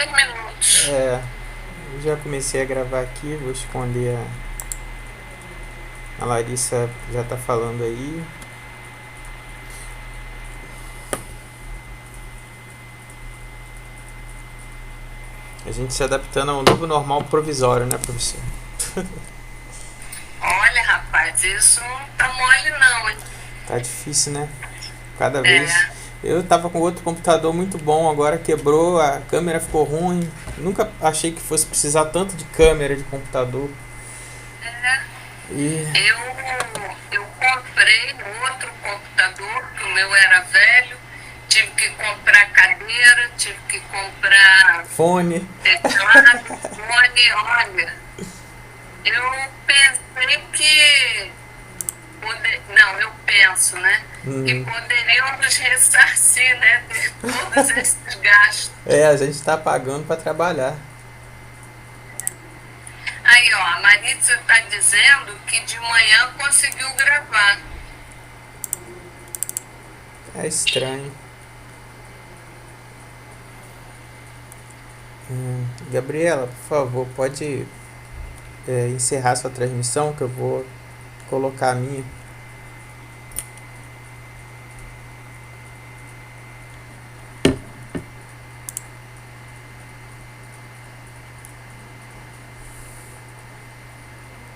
minutos. É, eu já comecei a gravar aqui, vou esconder a Larissa já tá falando aí. A gente se adaptando ao novo normal provisório, né, professor? Olha, rapaz, isso não tá mole não, hein? Tá difícil, né? Cada vez. É, Eu tava com outro computador muito bom, agora quebrou, a câmera ficou ruim. Nunca achei que fosse precisar tanto de câmera de computador. E eu comprei outro computador, que o meu era velho, tive que comprar cadeira, tive que comprar fone. teclado, fone, olha. Eu pensei que não, eu penso, né? Que Hum, poderiam nos ressarcir, né? De todos esses gastos. é, a gente tá pagando para trabalhar. Aí, ó, a Maritza está dizendo que de manhã conseguiu gravar. É estranho. Gabriela, por favor, pode encerrar sua transmissão que eu vou colocar a minha.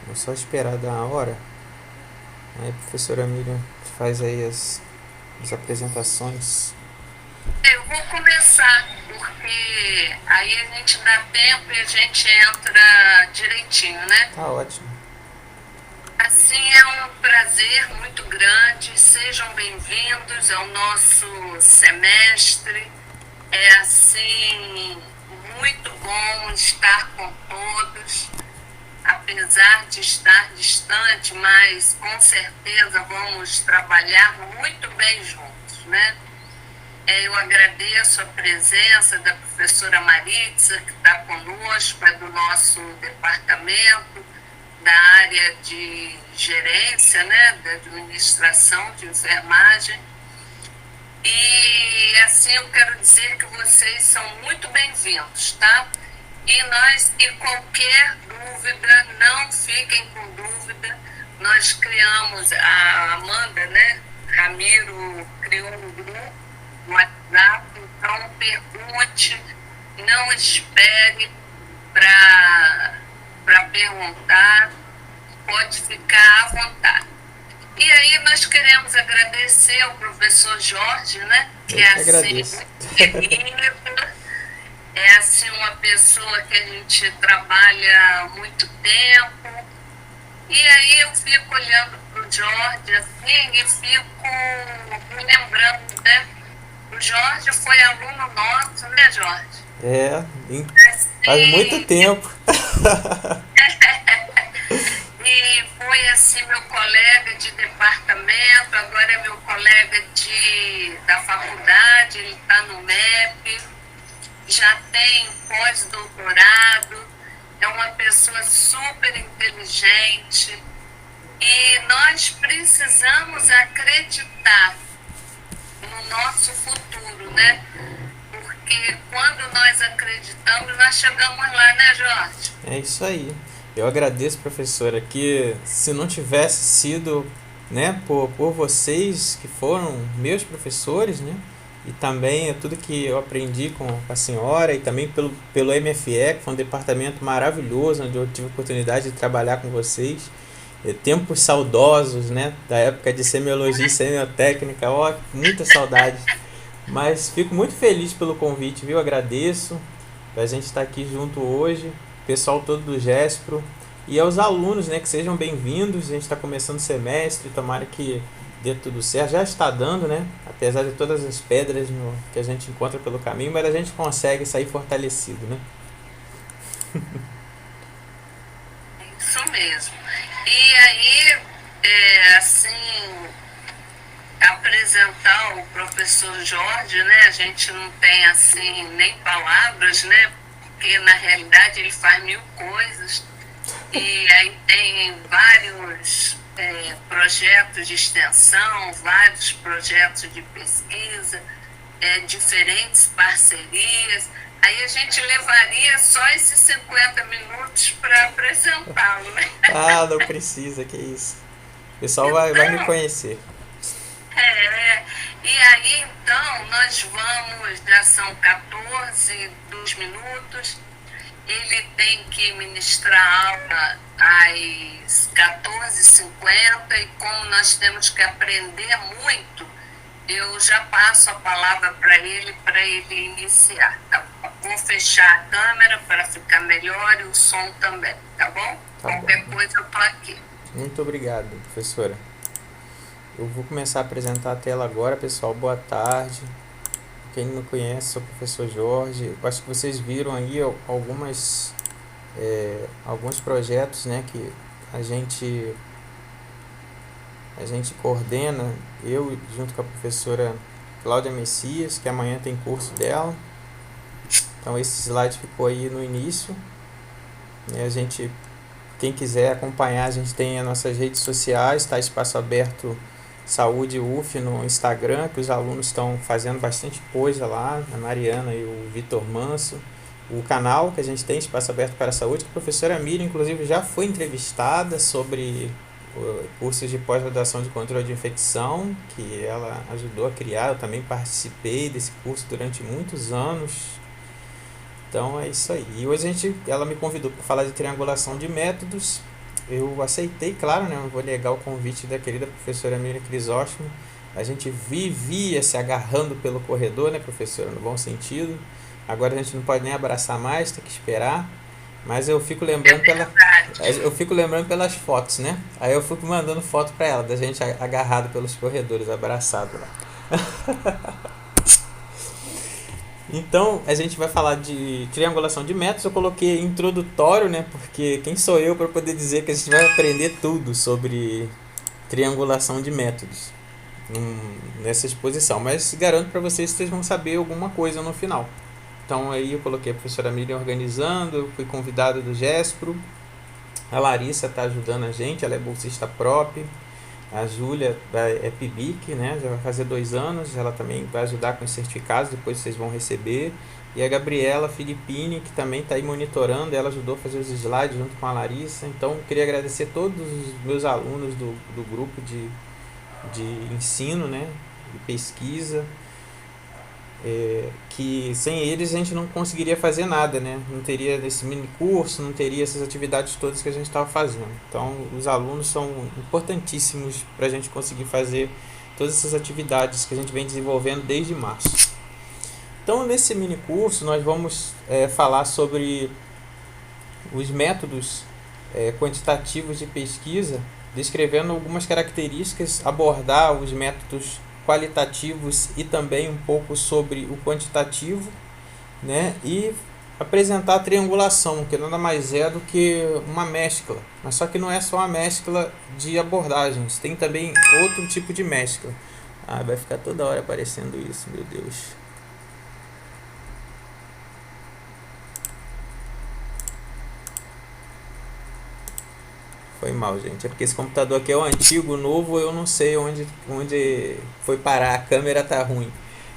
Vou só esperar dar uma hora. Aí a professora Miriam faz aí as apresentações. Eu vou começar, porque aí a gente dá tempo e a gente entra direitinho, né? Tá ótimo. Assim, é um prazer muito grande. Sejam bem-vindos ao nosso semestre. É assim muito bom estar com todos, apesar de estar distante, mas com certeza vamos trabalhar muito bem juntos, né? Eu agradeço a presença da professora Maritza, que está conosco, é do nosso departamento, da área de gerência, né, da administração de enfermagem. E assim eu quero dizer que vocês são muito bem-vindos, tá? E qualquer dúvida, não fiquem com dúvida. Nós criamos, a Amanda, né? Ramiro criou um grupo no WhatsApp, então pergunte, não espere para perguntar, pode ficar à vontade. E aí nós queremos agradecer ao professor Jorge, né? Que Eu é que assim, agradeço. muito querido, é assim uma pessoa que a gente trabalha há muito tempo. E aí eu fico olhando para o Jorge assim e fico me lembrando, né? O Jorge foi aluno nosso, né, Jorge? É, faz muito Assim, tempo. e foi assim meu colega de departamento, agora é meu colega da faculdade, ele está no MEP, já tem pós-doutorado, é uma pessoa super inteligente e nós precisamos acreditar no nosso futuro, né? Porque quando nós acreditamos, nós chegamos lá, né, Jorge? É isso aí. Eu agradeço, professora, que se não tivesse sido, né, por vocês que foram meus professores, né, e também é tudo que eu aprendi com a senhora e também pelo MFE, que foi um departamento maravilhoso, onde eu tive a oportunidade de trabalhar com vocês. Tempos saudosos, né, da época de semiologia e semiotécnica, ó, muita saudade. Mas fico muito feliz pelo convite, viu? Agradeço a gente estar aqui junto hoje, pessoal todo do Gespro e aos alunos, né, que sejam bem-vindos. A gente está começando o semestre, tomara que dê tudo certo. Já está dando, né? Apesar de todas as pedras que a gente encontra pelo caminho, mas a gente consegue sair fortalecido, né? Isso mesmo. E aí, assim, apresentar o professor Jorge, né? A gente não tem assim nem palavras, né? Porque na realidade ele faz mil coisas e aí tem vários projetos de extensão, vários projetos de pesquisa, diferentes parcerias. Aí a gente levaria só esses 50 minutos para apresentá-lo, né? Ah, não precisa, que isso. O pessoal vai me Então, conhecer. e aí então nós vamos, já são 14, 2 minutos, ele tem que ministrar aula às 14h50 e como nós temos que aprender muito, eu já passo a palavra para ele iniciar, tá bom? Vou fechar a câmera para ficar melhor e o som também, tá bom? Tá Qualquer bom. coisa eu tô aqui. Muito obrigado, professora. Eu vou começar a apresentar a tela agora, pessoal. Boa tarde. Quem não me conhece, sou o professor Jorge. Eu acho que vocês viram aí alguns projetos, né, que a gente coordena, eu junto com a professora Cláudia Messias, que amanhã tem curso dela. Então esse slide ficou aí no início. A gente, quem quiser acompanhar, a gente tem as nossas redes sociais, tá? Espaço Aberto Saúde UF no Instagram, que os alunos estão fazendo bastante coisa lá, a Mariana e o Vitor Manso. O canal que a gente tem, Espaço Aberto para a Saúde, que a professora Miriam, inclusive, já foi entrevistada sobre cursos de pós-graduação de controle de infecção, que ela ajudou a criar. Eu também participei desse curso durante muitos anos. Então é isso aí. E hoje ela me convidou para falar de triangulação de métodos. Eu aceitei, claro, né? Eu vou negar o convite da querida professora Miriam Crisóstomo. A gente vivia se agarrando pelo corredor, né, professora? No bom sentido. Agora a gente não pode nem abraçar mais, tem que esperar. Mas eu fico lembrando pelas fotos, né? Aí eu fico mandando foto para ela, da gente agarrado pelos corredores, abraçado lá. Então, a gente vai falar de triangulação de métodos. Eu coloquei introdutório, né? Porque quem sou eu para poder dizer que a gente vai aprender tudo sobre triangulação de métodos nessa exposição. Mas garanto para vocês que vocês vão saber alguma coisa no final. Então, aí eu coloquei a professora Miriam organizando, eu fui convidado do Gespro. A Larissa está ajudando a gente, ela é bolsista própria. A Júlia é PIBIC, né? Já vai fazer 2 anos, ela também vai ajudar com os certificados, depois vocês vão receber. E a Gabriela Filippini, que também está aí monitorando, ela ajudou a fazer os slides junto com a Larissa. Então, queria agradecer a todos os meus alunos do grupo de ensino, né? De pesquisa. Que sem eles a gente não conseguiria fazer nada, né? Não teria esse mini curso, não teria essas atividades todas que a gente estava fazendo. Então, os alunos são importantíssimos para a gente conseguir fazer todas essas atividades que a gente vem desenvolvendo desde março. Então, nesse mini curso, nós vamos falar sobre os métodos quantitativos de pesquisa, descrevendo algumas características, abordar os métodos qualitativos e também um pouco sobre o quantitativo, né? E apresentar a triangulação, que nada mais é do que uma mescla, mas só que não é só uma mescla de abordagens, tem também outro tipo de mescla. Vai ficar toda hora aparecendo isso, meu Deus. Foi mal, gente. É porque esse computador aqui é o antigo, o novo eu não sei onde foi parar. A câmera tá ruim.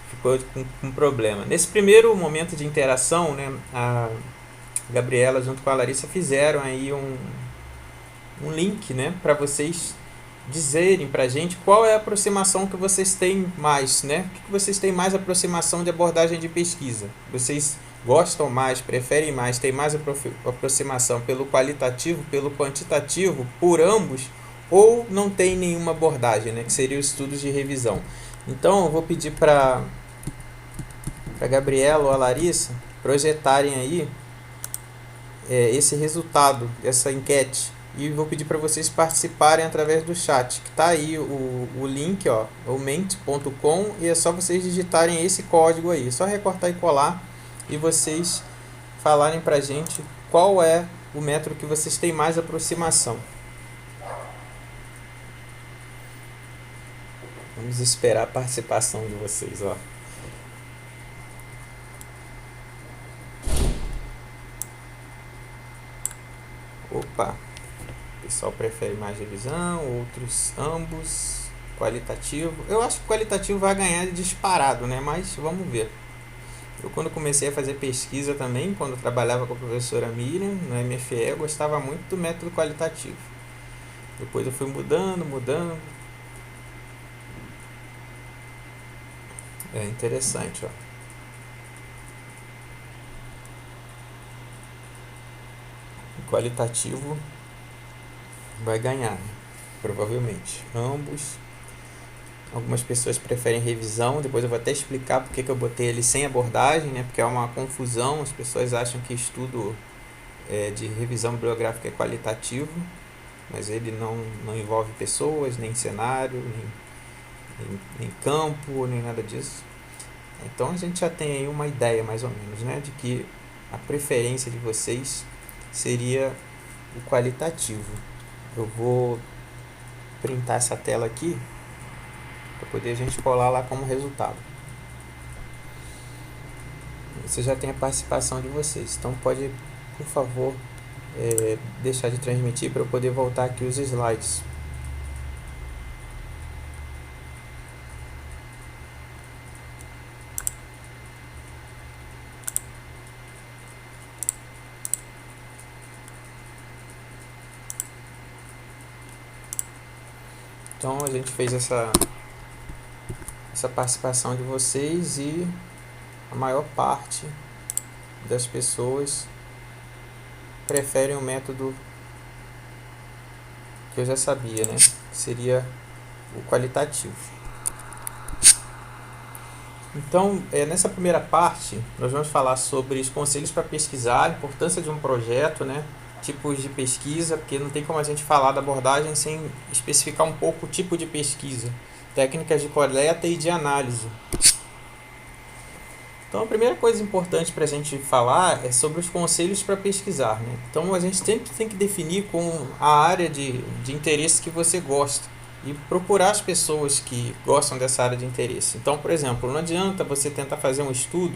Ficou com problema. Nesse primeiro momento de interação, né, a Gabriela junto com a Larissa fizeram aí um link, né, para vocês dizerem pra gente qual é a aproximação que vocês têm mais, né? O que vocês têm mais aproximação de abordagem de pesquisa? Vocês gostam mais, preferem mais, têm mais aproximação pelo qualitativo, pelo quantitativo, por ambos, ou não tem nenhuma abordagem, né? Que seria os estudos de revisão. Então eu vou pedir para a Gabriela ou a Larissa projetarem aí esse resultado dessa enquete. E vou pedir para vocês participarem através do chat, que está aí o link, ó, o ment.com, e é só vocês digitarem esse código aí, só recortar e colar, e vocês falarem para a gente qual é o método que vocês têm mais aproximação. Vamos esperar a participação de vocês, ó. Opa! O pessoal prefere mais revisão, outros ambos, qualitativo. Eu acho que o qualitativo vai ganhar disparado, né? Mas vamos ver. Eu, quando comecei a fazer pesquisa também, quando eu trabalhava com a professora Miriam, no MFE, eu gostava muito do método qualitativo. Depois eu fui mudando. É interessante, ó. O qualitativo vai ganhar, né? Provavelmente. Ambos. Algumas pessoas preferem revisão, depois eu vou até explicar porque que eu botei ele sem abordagem, né? Porque é uma confusão, as pessoas acham que estudo de revisão bibliográfica é qualitativo, mas ele não envolve pessoas, nem cenário, nem campo, nem nada disso. Então a gente já tem aí uma ideia mais ou menos, né? De que a preferência de vocês seria o qualitativo. Eu vou printar essa tela aqui para poder a gente colar lá como resultado. Você já tem a participação de vocês, então pode, por favor, deixar de transmitir para eu poder voltar aqui os slides. Então a gente fez essa participação de vocês e a maior parte das pessoas preferem o método que eu já sabia, né? Que seria o qualitativo. Então, nessa primeira parte, nós vamos falar sobre os conselhos para pesquisar, a importância de um projeto, né? Tipos de pesquisa, porque não tem como a gente falar da abordagem sem especificar um pouco o tipo de pesquisa, técnicas de coleta e de análise. Então, a primeira coisa importante para a gente falar é sobre os conselhos para pesquisar, né? Então, a gente sempre tem que definir com a área de interesse que você gosta e procurar as pessoas que gostam dessa área de interesse. Então, por exemplo, não adianta você tentar fazer um estudo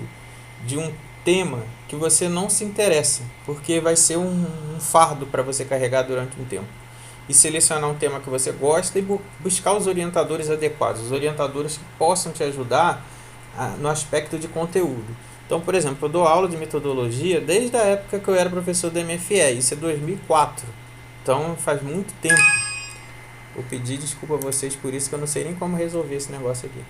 de um tema que você não se interessa, porque vai ser um fardo para você carregar durante um tempo. E selecionar um tema que você gosta e buscar os orientadores adequados, os orientadores que possam te ajudar no aspecto de conteúdo. Então, por exemplo, eu dou aula de metodologia desde a época que eu era professor da MFE, isso é 2004, então faz muito tempo. Vou pedir desculpa a vocês por isso, que eu não sei nem como resolver esse negócio aqui.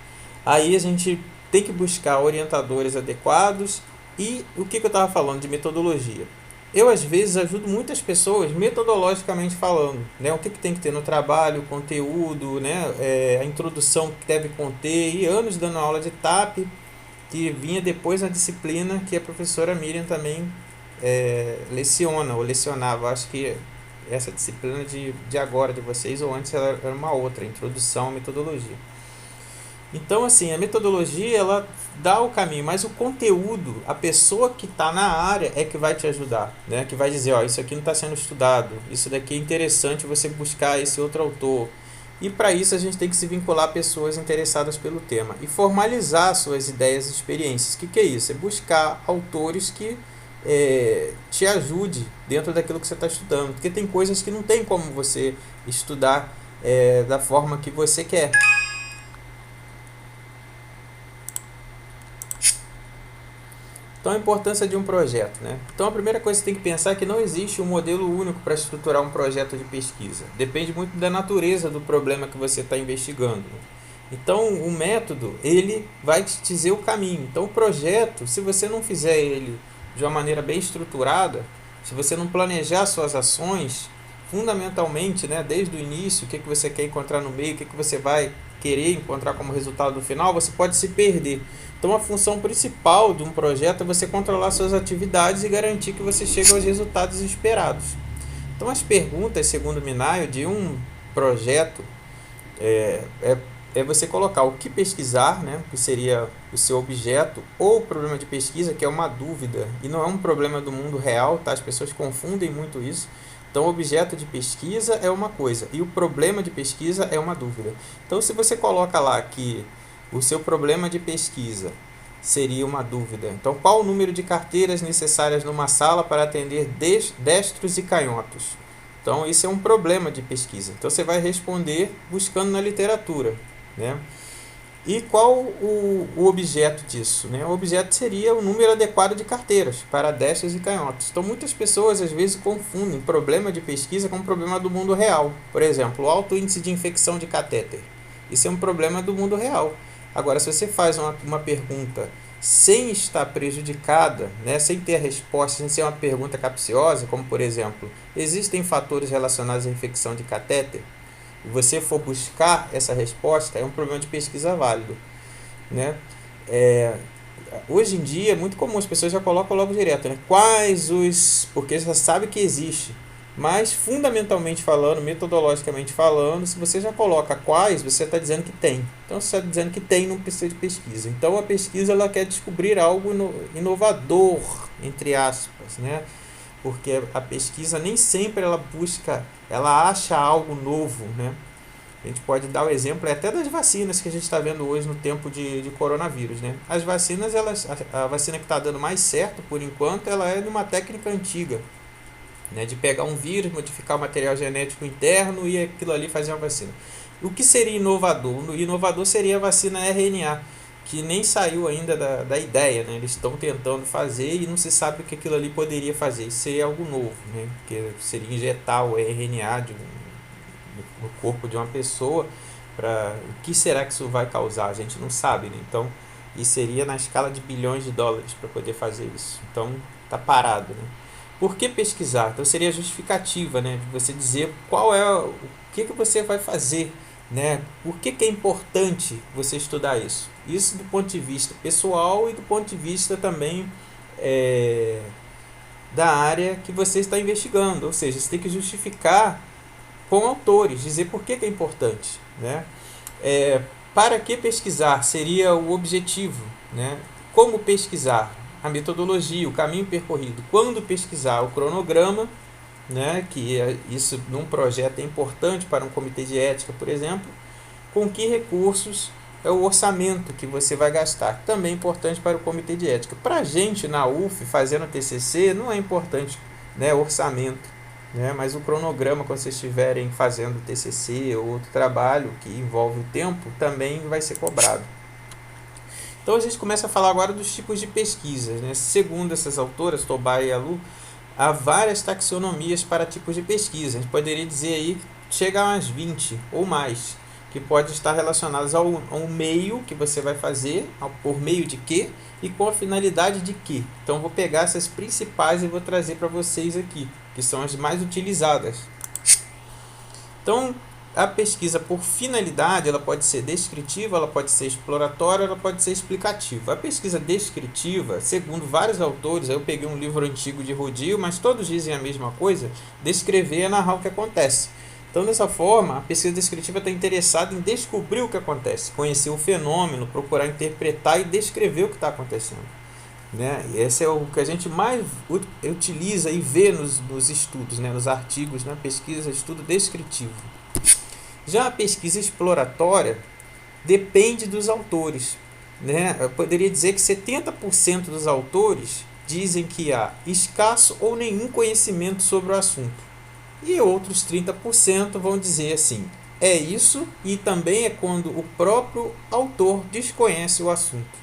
Aí a gente tem que buscar orientadores adequados. E o que eu estava falando de metodologia? Eu, às vezes, ajudo muitas pessoas metodologicamente falando, né? O que tem que ter no trabalho, o conteúdo, né? A introdução que deve conter, e anos dando aula de TAP, que vinha depois na disciplina que a professora Miriam também leciona, ou lecionava. Acho que essa disciplina de agora, de vocês, ou antes ela era uma outra, introdução à metodologia. Então, assim, a metodologia, ela dá o caminho, mas o conteúdo, a pessoa que está na área é que vai te ajudar, né? Que vai dizer, ó, isso aqui não está sendo estudado, isso daqui é interessante você buscar esse outro autor. E para isso a gente tem que se vincular a pessoas interessadas pelo tema e formalizar suas ideias e experiências. O que é isso? É buscar autores que te ajude dentro daquilo que você está estudando, porque tem coisas que não tem como você estudar da forma que você quer. Então, a importância de um projeto, né? Então, a primeira coisa que você tem que pensar é que não existe um modelo único para estruturar um projeto de pesquisa. Depende muito da natureza do problema que você está investigando. Então, o método, ele vai te dizer o caminho. Então, o projeto, se você não fizer ele de uma maneira bem estruturada, se você não planejar suas ações, fundamentalmente, né, desde o início, o que você quer encontrar no meio, o que você vai querer encontrar como resultado no final, você pode se perder. Então, a função principal de um projeto é você controlar suas atividades e garantir que você chegue aos resultados esperados. Então, as perguntas, segundo Minayo, de um projeto é você colocar o que pesquisar, né, que seria o seu objeto, ou o problema de pesquisa, que é uma dúvida, e não é um problema do mundo real, tá? As pessoas confundem muito isso. Então, o objeto de pesquisa é uma coisa, e o problema de pesquisa é uma dúvida. Então, se você coloca lá que o seu problema de pesquisa seria uma dúvida, então qual o número de carteiras necessárias numa sala para atender destros e canhotos? Então, isso é um problema de pesquisa. Então, você vai responder buscando na literatura, né? E qual o objeto disso? Né? O objeto seria o número adequado de carteiras para destros e canhotos. Então, muitas pessoas às vezes confundem problema de pesquisa com problema do mundo real. Por exemplo, o alto índice de infecção de catéter. Isso é um problema do mundo real. Agora, se você faz uma pergunta sem estar prejudicada, né, sem ter a resposta, sem ser uma pergunta capciosa, como por exemplo, existem fatores relacionados à infecção de catéter? E você for buscar essa resposta, é um problema de pesquisa válido, né? Hoje em dia é muito comum, as pessoas já colocam logo direto, né? Quais os... porque já sabe que existe. Mas, fundamentalmente falando, metodologicamente falando, se você já coloca quais, você está dizendo que tem. Então, se você está dizendo que tem, não precisa de pesquisa. Então, a pesquisa ela quer descobrir algo inovador, entre aspas, né? Porque a pesquisa nem sempre ela busca, ela acha algo novo, né? A gente pode dar o exemplo até das vacinas que a gente está vendo hoje no tempo de coronavírus, né? As vacinas, a vacina que está dando mais certo, por enquanto, ela é de uma técnica antiga, né? De pegar um vírus, modificar o material genético interno e aquilo ali fazer uma vacina. O que seria inovador? O inovador seria a vacina RNA, que nem saiu ainda da ideia, né? Eles estão tentando fazer e não se sabe o que aquilo ali poderia fazer. Isso seria algo novo, né? Que seria injetar o RNA no corpo de uma pessoa. O que será que isso vai causar? A gente não sabe, né? Então, isso seria na escala de bilhões de dólares para poder fazer isso. Então, está parado, né? Por que pesquisar? Então, seria a justificativa, né? De você dizer qual é o que você vai fazer, né? Por que é importante você estudar isso? Isso do ponto de vista pessoal e do ponto de vista também da área que você está investigando. Ou seja, você tem que justificar com autores, dizer por que é importante, né? Para que pesquisar seria o objetivo, né? Como pesquisar? A metodologia, o caminho percorrido. Quando pesquisar? O cronograma, né? Que isso num projeto é importante para um comitê de ética, por exemplo. Com que recursos? É o orçamento que você vai gastar, também é importante para o comitê de ética. Para a gente na UF, fazendo TCC, não é importante, né, orçamento, né, mas o cronograma, quando vocês estiverem fazendo TCC ou outro trabalho que envolve o tempo, também vai ser cobrado. Então a gente começa a falar agora dos tipos de pesquisas, né? Segundo essas autoras, Tobay e Alu, há várias taxonomias para tipos de pesquisa. A gente poderia dizer aí que chega a umas 20 ou mais, que pode estar relacionadas ao meio que você vai fazer, por meio de quê e com a finalidade de quê. Então vou pegar essas principais e vou trazer para vocês aqui, que são as mais utilizadas. Então, a pesquisa por finalidade, ela pode ser descritiva, ela pode ser exploratória, ela pode ser explicativa. A pesquisa descritiva, segundo vários autores, eu peguei um livro antigo de Rodil, mas todos dizem a mesma coisa, descrever é narrar o que acontece. Então, dessa forma, a pesquisa descritiva está interessada em descobrir o que acontece, conhecer o fenômeno, procurar interpretar e descrever o que está acontecendo, né? E esse é o que a gente mais utiliza e vê nos estudos, né? Nos artigos, na pesquisa, estudo descritivo. Já a pesquisa exploratória depende dos autores, né? Eu poderia dizer que 70% dos autores dizem que há escasso ou nenhum conhecimento sobre o assunto. E outros 30% vão dizer assim, é isso, e também é quando o próprio autor desconhece o assunto.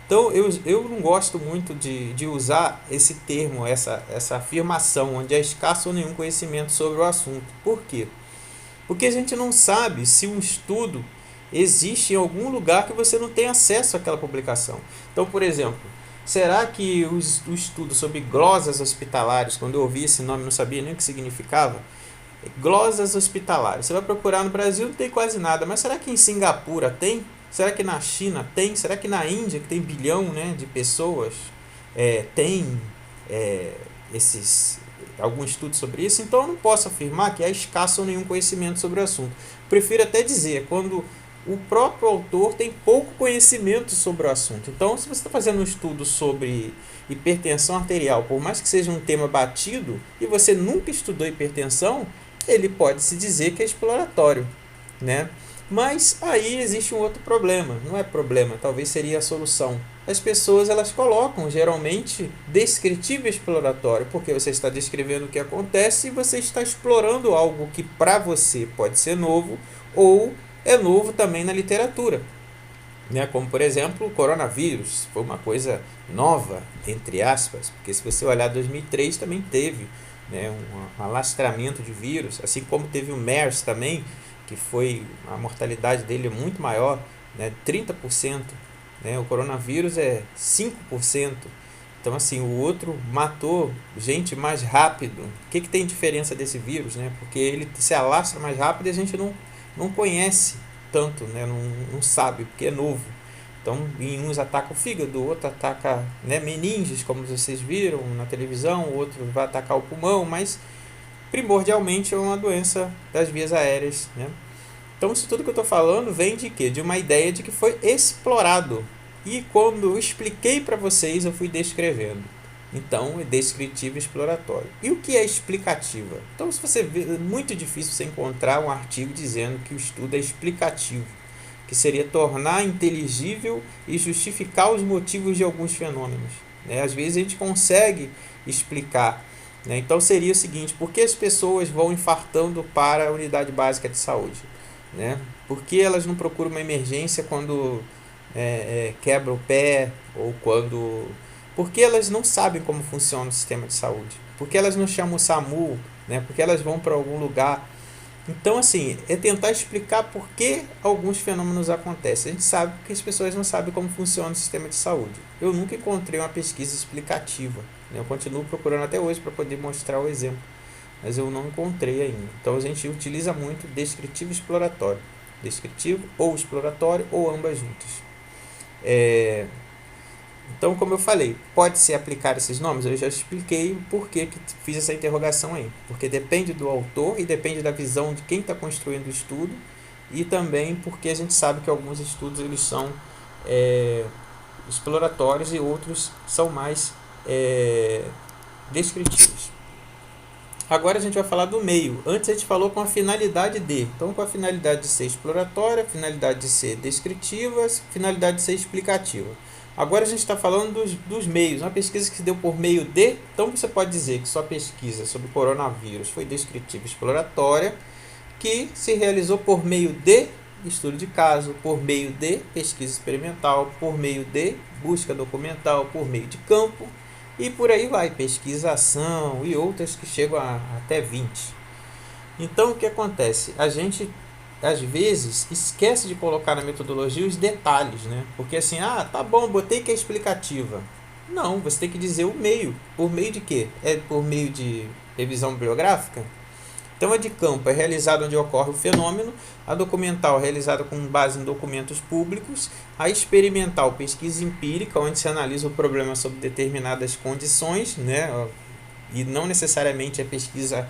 Então eu não gosto muito de usar esse termo, essa afirmação, onde é escasso ou nenhum conhecimento sobre o assunto. Por quê? Porque a gente não sabe se um estudo existe em algum lugar que você não tem acesso àquela publicação. Então, por exemplo, será que o estudo sobre glosas hospitalares, quando eu ouvi esse nome não sabia nem o que significava? Glosas hospitalares. Você vai procurar no Brasil, não tem quase nada, mas será que em Singapura tem? Será que na China tem? Será que na Índia, que tem bilhão, né, de pessoas, tem algum estudo sobre isso? Então eu não posso afirmar que há escasso ou nenhum conhecimento sobre o assunto. Prefiro até dizer, quando o próprio autor tem pouco conhecimento sobre o assunto. Então, se você está fazendo um estudo sobre hipertensão arterial, por mais que seja um tema batido, e você nunca estudou hipertensão, ele pode se dizer que é exploratório, né? Mas aí existe um outro problema, não é problema, talvez seria a solução. As pessoas elas colocam geralmente descritivo e exploratório, porque você está descrevendo o que acontece e você está explorando algo que para você pode ser novo ou é novo também na literatura. né? Como, por exemplo, o coronavírus. Foi uma coisa nova, entre aspas, porque se você olhar 2003 também teve, né, um alastramento de vírus, assim como teve o MERS também, que foi a mortalidade dele é muito maior, né, 30%, né? O coronavírus é 5%. Então, assim, o outro matou gente mais rápido. O que tem diferença desse vírus, né? Porque ele se alastra mais rápido e a gente não conhece tanto, né? Não sabe, porque é novo. Então, em uns ataca o fígado, o outro ataca, né, meninges, como vocês viram na televisão, o outro vai atacar o pulmão, mas primordialmente é uma doença das vias aéreas, né? Então, isso tudo que eu estou falando vem de quê? De uma ideia de que foi explorado. E quando eu expliquei para vocês, eu fui descrevendo. Então, é descritivo e exploratório. E o que é explicativa? Então, se você vê, é muito difícil você encontrar um artigo dizendo que o estudo é explicativo, que seria tornar inteligível e justificar os motivos de alguns fenômenos, né? Às vezes a gente consegue explicar, né? Então, seria o seguinte: por que as pessoas vão infartando para a unidade básica de saúde? Né? Por que elas não procuram uma emergência quando quebra o pé ou quando... Por que elas não sabem como funciona o sistema de saúde? Por que elas não chamam o SAMU? Né? Por que elas vão para algum lugar? Então, assim, é tentar explicar por que alguns fenômenos acontecem. A gente sabe que as pessoas não sabem como funciona o sistema de saúde. Eu nunca encontrei uma pesquisa explicativa, né? Eu continuo procurando até hoje para poder mostrar o exemplo, mas eu não encontrei ainda. Então a gente utiliza muito descritivo e exploratório. Descritivo ou exploratório ou ambas juntas. Então, como eu falei, pode-se aplicar esses nomes? Eu já expliquei o porquê que fiz essa interrogação aí. Porque depende do autor e depende da visão de quem está construindo o estudo, e também porque a gente sabe que alguns estudos eles são exploratórios e outros são mais descritivos. Agora a gente vai falar do meio. Antes a gente falou com a finalidade de. Então, com a finalidade de ser exploratória, finalidade de ser descritiva, finalidade de ser explicativa. Agora a gente está falando dos meios. Uma pesquisa que se deu por meio de. Então você pode dizer que sua pesquisa sobre coronavírus foi descritiva e exploratória, que se realizou por meio de estudo de caso, por meio de pesquisa experimental, por meio de busca documental, por meio de campo. E por aí vai, pesquisação e outras que chegam a até 20. Então o que acontece? A gente às vezes esquece de colocar na metodologia os detalhes, né? Porque assim, tá bom, botei que é explicativa. Não, você tem que dizer o meio. Por meio de quê? É por meio de revisão bibliográfica? Então a de campo é realizada onde ocorre o fenômeno, a documental é realizada com base em documentos públicos, a experimental, pesquisa empírica, onde se analisa o problema sob determinadas condições, né? E não necessariamente a pesquisa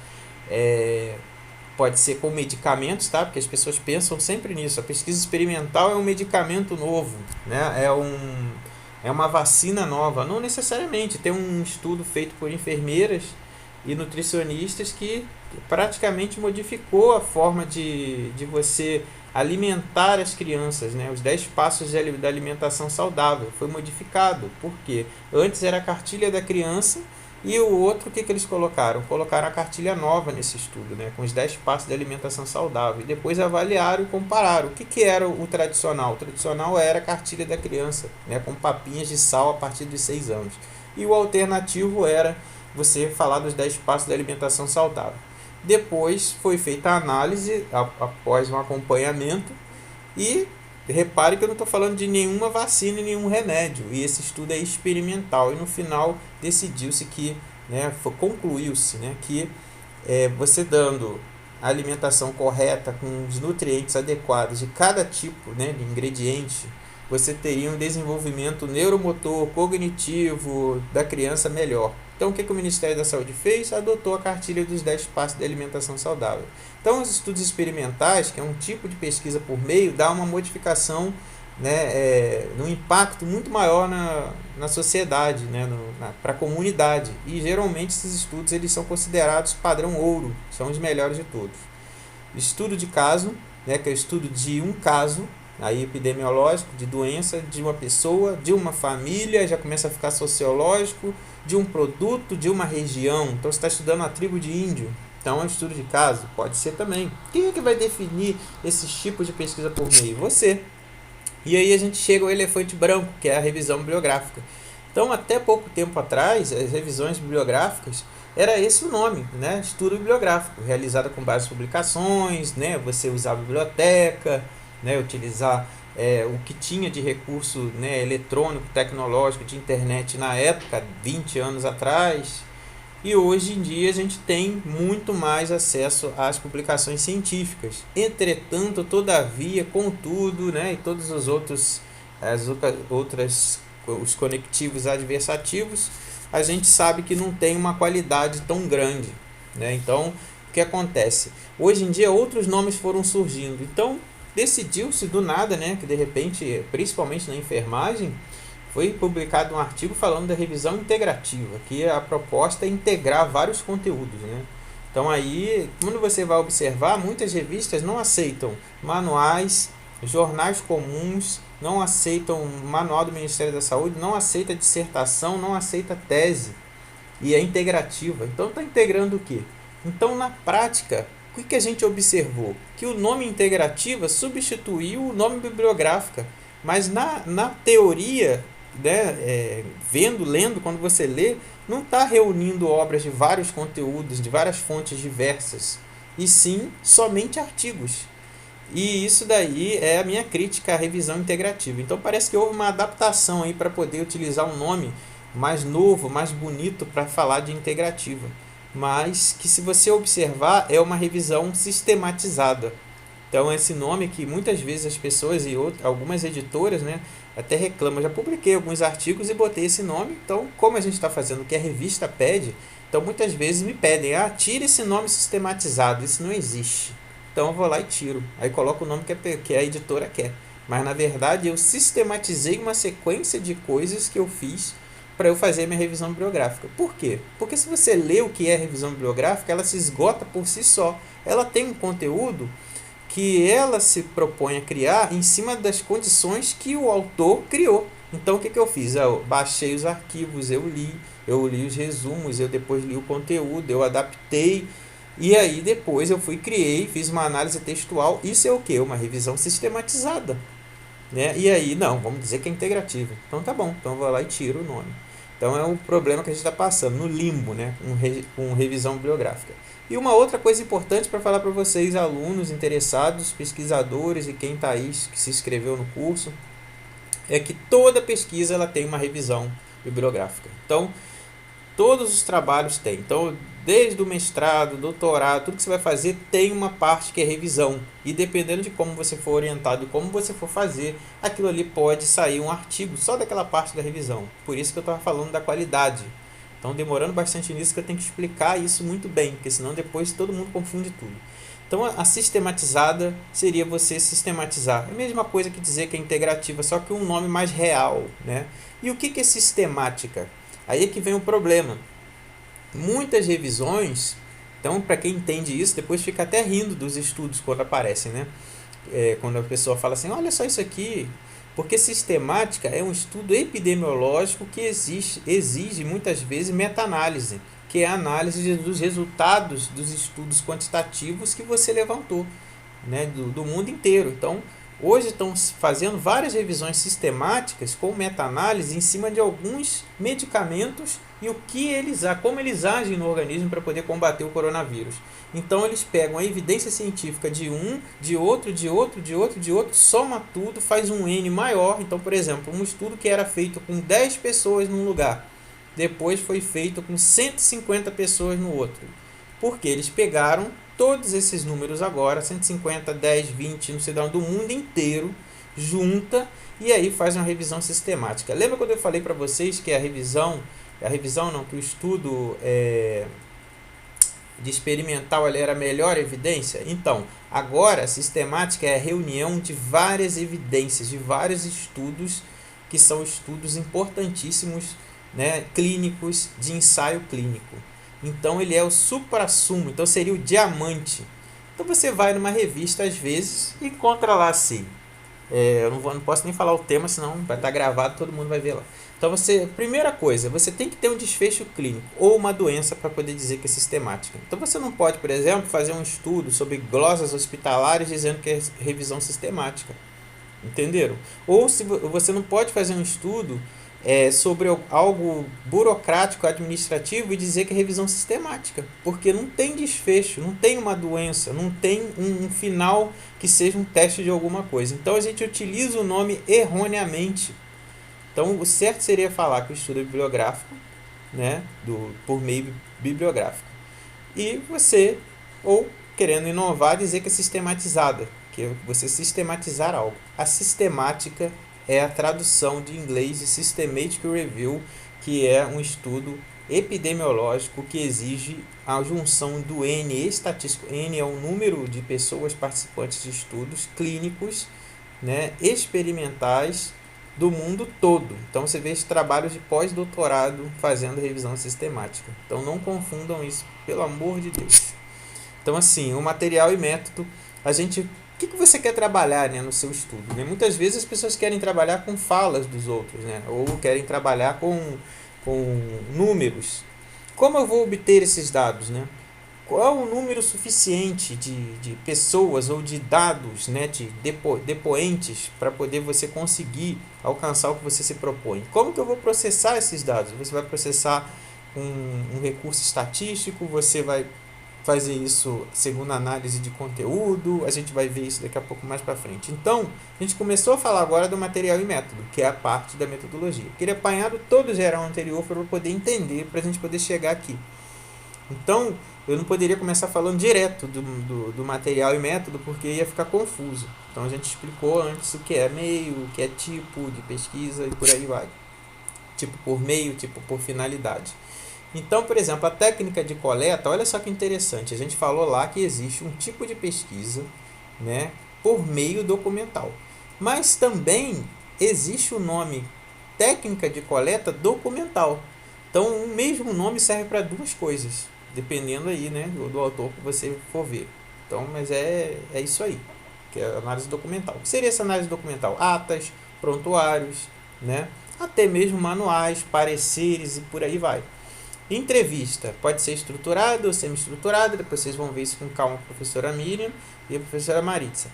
pode ser com medicamentos, tá? Porque as pessoas pensam sempre nisso. A pesquisa experimental é um medicamento novo, né? É uma vacina nova. Não necessariamente. Tem um estudo feito por enfermeiras e nutricionistas que praticamente modificou a forma de você alimentar as crianças, né? Os 10 passos da alimentação saudável foi modificado. Por quê? Antes era a cartilha da criança e o outro, o que eles colocaram? Colocaram a cartilha nova nesse estudo, né? Com os 10 passos da alimentação saudável. E depois avaliaram e compararam. O que era o tradicional? O tradicional era a cartilha da criança, né? Com papinhas de sal a partir dos 6 anos. E o alternativo era você falar dos 10 passos da alimentação saudável. Depois foi feita a análise após um acompanhamento e repare que eu não estou falando de nenhuma vacina e nenhum remédio, e esse estudo é experimental, e no final decidiu-se que, né, concluiu-se, né, que você dando a alimentação correta com os nutrientes adequados de cada tipo, né, de ingrediente, você teria um desenvolvimento neuromotor, cognitivo da criança melhor. Então, o que o Ministério da Saúde fez? Adotou a cartilha dos 10 passos de alimentação saudável. Então, os estudos experimentais, que é um tipo de pesquisa por meio, dá uma modificação, né, um impacto muito maior na sociedade, né, para a comunidade. E, geralmente, esses estudos eles são considerados padrão ouro, são os melhores de todos. Estudo de caso, né, que é o estudo de um caso, aí epidemiológico, de doença, de uma pessoa, de uma família, já começa a ficar sociológico, de um produto, de uma região. Então você está estudando a tribo de índio, então é um estudo de caso, pode ser também. Quem é que vai definir esses tipos de pesquisa por meio? Você. E aí a gente chega ao elefante branco, que é a revisão bibliográfica. Então, até pouco tempo atrás, as revisões bibliográficas era esse o nome, né? Estudo bibliográfico, realizada com base em publicações, né? Você usar a biblioteca, né? Utilizar o que tinha de recurso, né? Eletrônico, tecnológico, de internet na época, 20 anos atrás. E hoje em dia a gente tem muito mais acesso às publicações científicas. Entretanto, todavia, contudo, né, e todos os outros, os conectivos adversativos, a gente sabe que não tem uma qualidade tão grande, né? Então, o que acontece? Hoje em dia outros nomes foram surgindo. Então, decidiu-se do nada, né, que de repente, principalmente na enfermagem, foi publicado um artigo falando da revisão integrativa, que a proposta é integrar vários conteúdos, né? Então aí, quando você vai observar, muitas revistas não aceitam manuais, jornais comuns, não aceitam manual do Ministério da Saúde, não aceita dissertação, não aceita tese, e é integrativa. Então está integrando o quê? Então, na prática, o que a gente observou? Que o nome integrativa substituiu o nome bibliográfica, mas na teoria, né, lendo, quando você lê, não está reunindo obras de vários conteúdos, de várias fontes diversas, e sim somente artigos. E isso daí é a minha crítica à revisão integrativa. Então parece que houve uma adaptação aí para poder utilizar um nome mais novo, mais bonito para falar de integrativa. Mas que, se você observar, é uma revisão sistematizada. Então esse nome que muitas vezes as pessoas e algumas editoras, né, até reclamam. Eu já publiquei alguns artigos e botei esse nome. Então, como a gente está fazendo o que a revista pede, então muitas vezes me pedem, tira esse nome sistematizado, isso não existe. Então eu vou lá e tiro. Aí coloco o nome que a editora quer. Mas na verdade eu sistematizei uma sequência de coisas que eu fiz para eu fazer minha revisão bibliográfica. Por quê? Porque se você lê o que é revisão bibliográfica, ela se esgota por si só. Ela tem um conteúdo que ela se propõe a criar em cima das condições que o autor criou. Então o que eu fiz? Eu baixei os arquivos, eu li os resumos, eu depois li o conteúdo, eu adaptei, e aí depois eu fiz uma análise textual. Isso é o que? Uma revisão sistematizada, né? E aí, não, vamos dizer que é integrativa. Então tá bom, então eu vou lá e tiro o nome. Então é um problema que a gente está passando, no limbo, né? Com revisão bibliográfica. E uma outra coisa importante para falar para vocês, alunos interessados, pesquisadores e quem está aí, que se inscreveu no curso, é que toda pesquisa ela tem uma revisão bibliográfica. Então, todos os trabalhos têm. Então, desde o mestrado, doutorado, tudo que você vai fazer tem uma parte que é revisão. E dependendo de como você for orientado e como você for fazer, aquilo ali pode sair um artigo só daquela parte da revisão. Por isso que eu estava falando da qualidade. Então, demorando bastante nisso, que eu tenho que explicar isso muito bem, porque senão depois todo mundo confunde tudo. Então, a sistematizada seria você sistematizar. É a mesma coisa que dizer que é integrativa, só que um nome mais real, né? E o que é sistemática? Aí é que vem o problema. Muitas revisões, então, para quem entende isso, depois fica até rindo dos estudos quando aparecem, né? Quando a pessoa fala assim, olha só isso aqui. Porque sistemática é um estudo epidemiológico que exige muitas vezes meta-análise, que é a análise dos resultados dos estudos quantitativos que você levantou, né, do mundo inteiro. Então, hoje estão fazendo várias revisões sistemáticas com meta-análise em cima de alguns medicamentos e como eles agem no organismo para poder combater o coronavírus. Então eles pegam a evidência científica de um, de outro, soma tudo, faz um N maior. Então, por exemplo, um estudo que era feito com 10 pessoas num lugar, depois foi feito com 150 pessoas no outro. Porque eles pegaram todos esses números agora, 150, 10, 20, não sei de onde, do mundo inteiro, junta e aí faz uma revisão sistemática. Lembra quando eu falei para vocês que que o estudo de experimental era a melhor evidência? Então, agora a sistemática é a reunião de várias evidências, de vários estudos, que são estudos importantíssimos, né, clínicos, de ensaio clínico. Então ele é o suprassumo, então seria o diamante. Então você vai numa revista às vezes e encontra lá assim, eu não posso nem falar o tema, senão vai estar gravado, todo mundo vai ver lá. Então primeira coisa, você tem que ter um desfecho clínico ou uma doença para poder dizer que é sistemática. Então você não pode, por exemplo, fazer um estudo sobre glosas hospitalares dizendo que é revisão sistemática. Entenderam? Ou se você não pode fazer um estudo sobre algo burocrático, administrativo e dizer que é revisão sistemática, porque não tem desfecho, não tem uma doença, não tem um final que seja um teste de alguma coisa. Então a gente utiliza o nome erroneamente. Então o certo seria falar que o estudo é bibliográfico, né, por meio bibliográfico. E você, ou querendo inovar, dizer que é sistematizada, que é você sistematizar algo. A sistemática é a tradução de inglês de Systematic Review, que é um estudo epidemiológico que exige a junção do N estatístico. N é o número de pessoas participantes de estudos clínicos, né, experimentais do mundo todo. Então você vê esses trabalhos de pós-doutorado fazendo revisão sistemática. Então não confundam isso, pelo amor de Deus. Então assim, o material e método, a gente... O que você quer trabalhar, né, no seu estudo? Né? Muitas vezes as pessoas querem trabalhar com falas dos outros, né? Ou querem trabalhar com números. Como eu vou obter esses dados? Né? Qual o número suficiente de pessoas ou de dados, né, de depoentes para poder você conseguir alcançar o que você se propõe? Como que eu vou processar esses dados? Você vai processar um recurso estatístico, você vai fazer isso segundo análise de conteúdo, a gente vai ver isso daqui a pouco mais para frente. Então, a gente começou a falar agora do material e método, que é a parte da metodologia. Queria apanhado todo o geral anterior para eu poder entender, para a gente poder chegar aqui. Então, eu não poderia começar falando direto do material e método, porque ia ficar confuso. Então, a gente explicou antes o que é meio, o que é tipo de pesquisa e por aí vai. Tipo por meio, tipo por finalidade. Então, por exemplo, a técnica de coleta, olha só que interessante. A gente falou lá que existe um tipo de pesquisa, né, por meio documental. Mas também existe o nome técnica de coleta documental. Então, o mesmo nome serve para duas coisas, dependendo aí, né, do autor que você for ver. Então, mas é isso aí, que é a análise documental. O que seria essa análise documental? Atas, prontuários, né, até mesmo manuais, pareceres e por aí vai. Entrevista pode ser estruturada ou semi-estruturada, depois vocês vão ver isso com calma com a professora Miriam e a professora Maritza.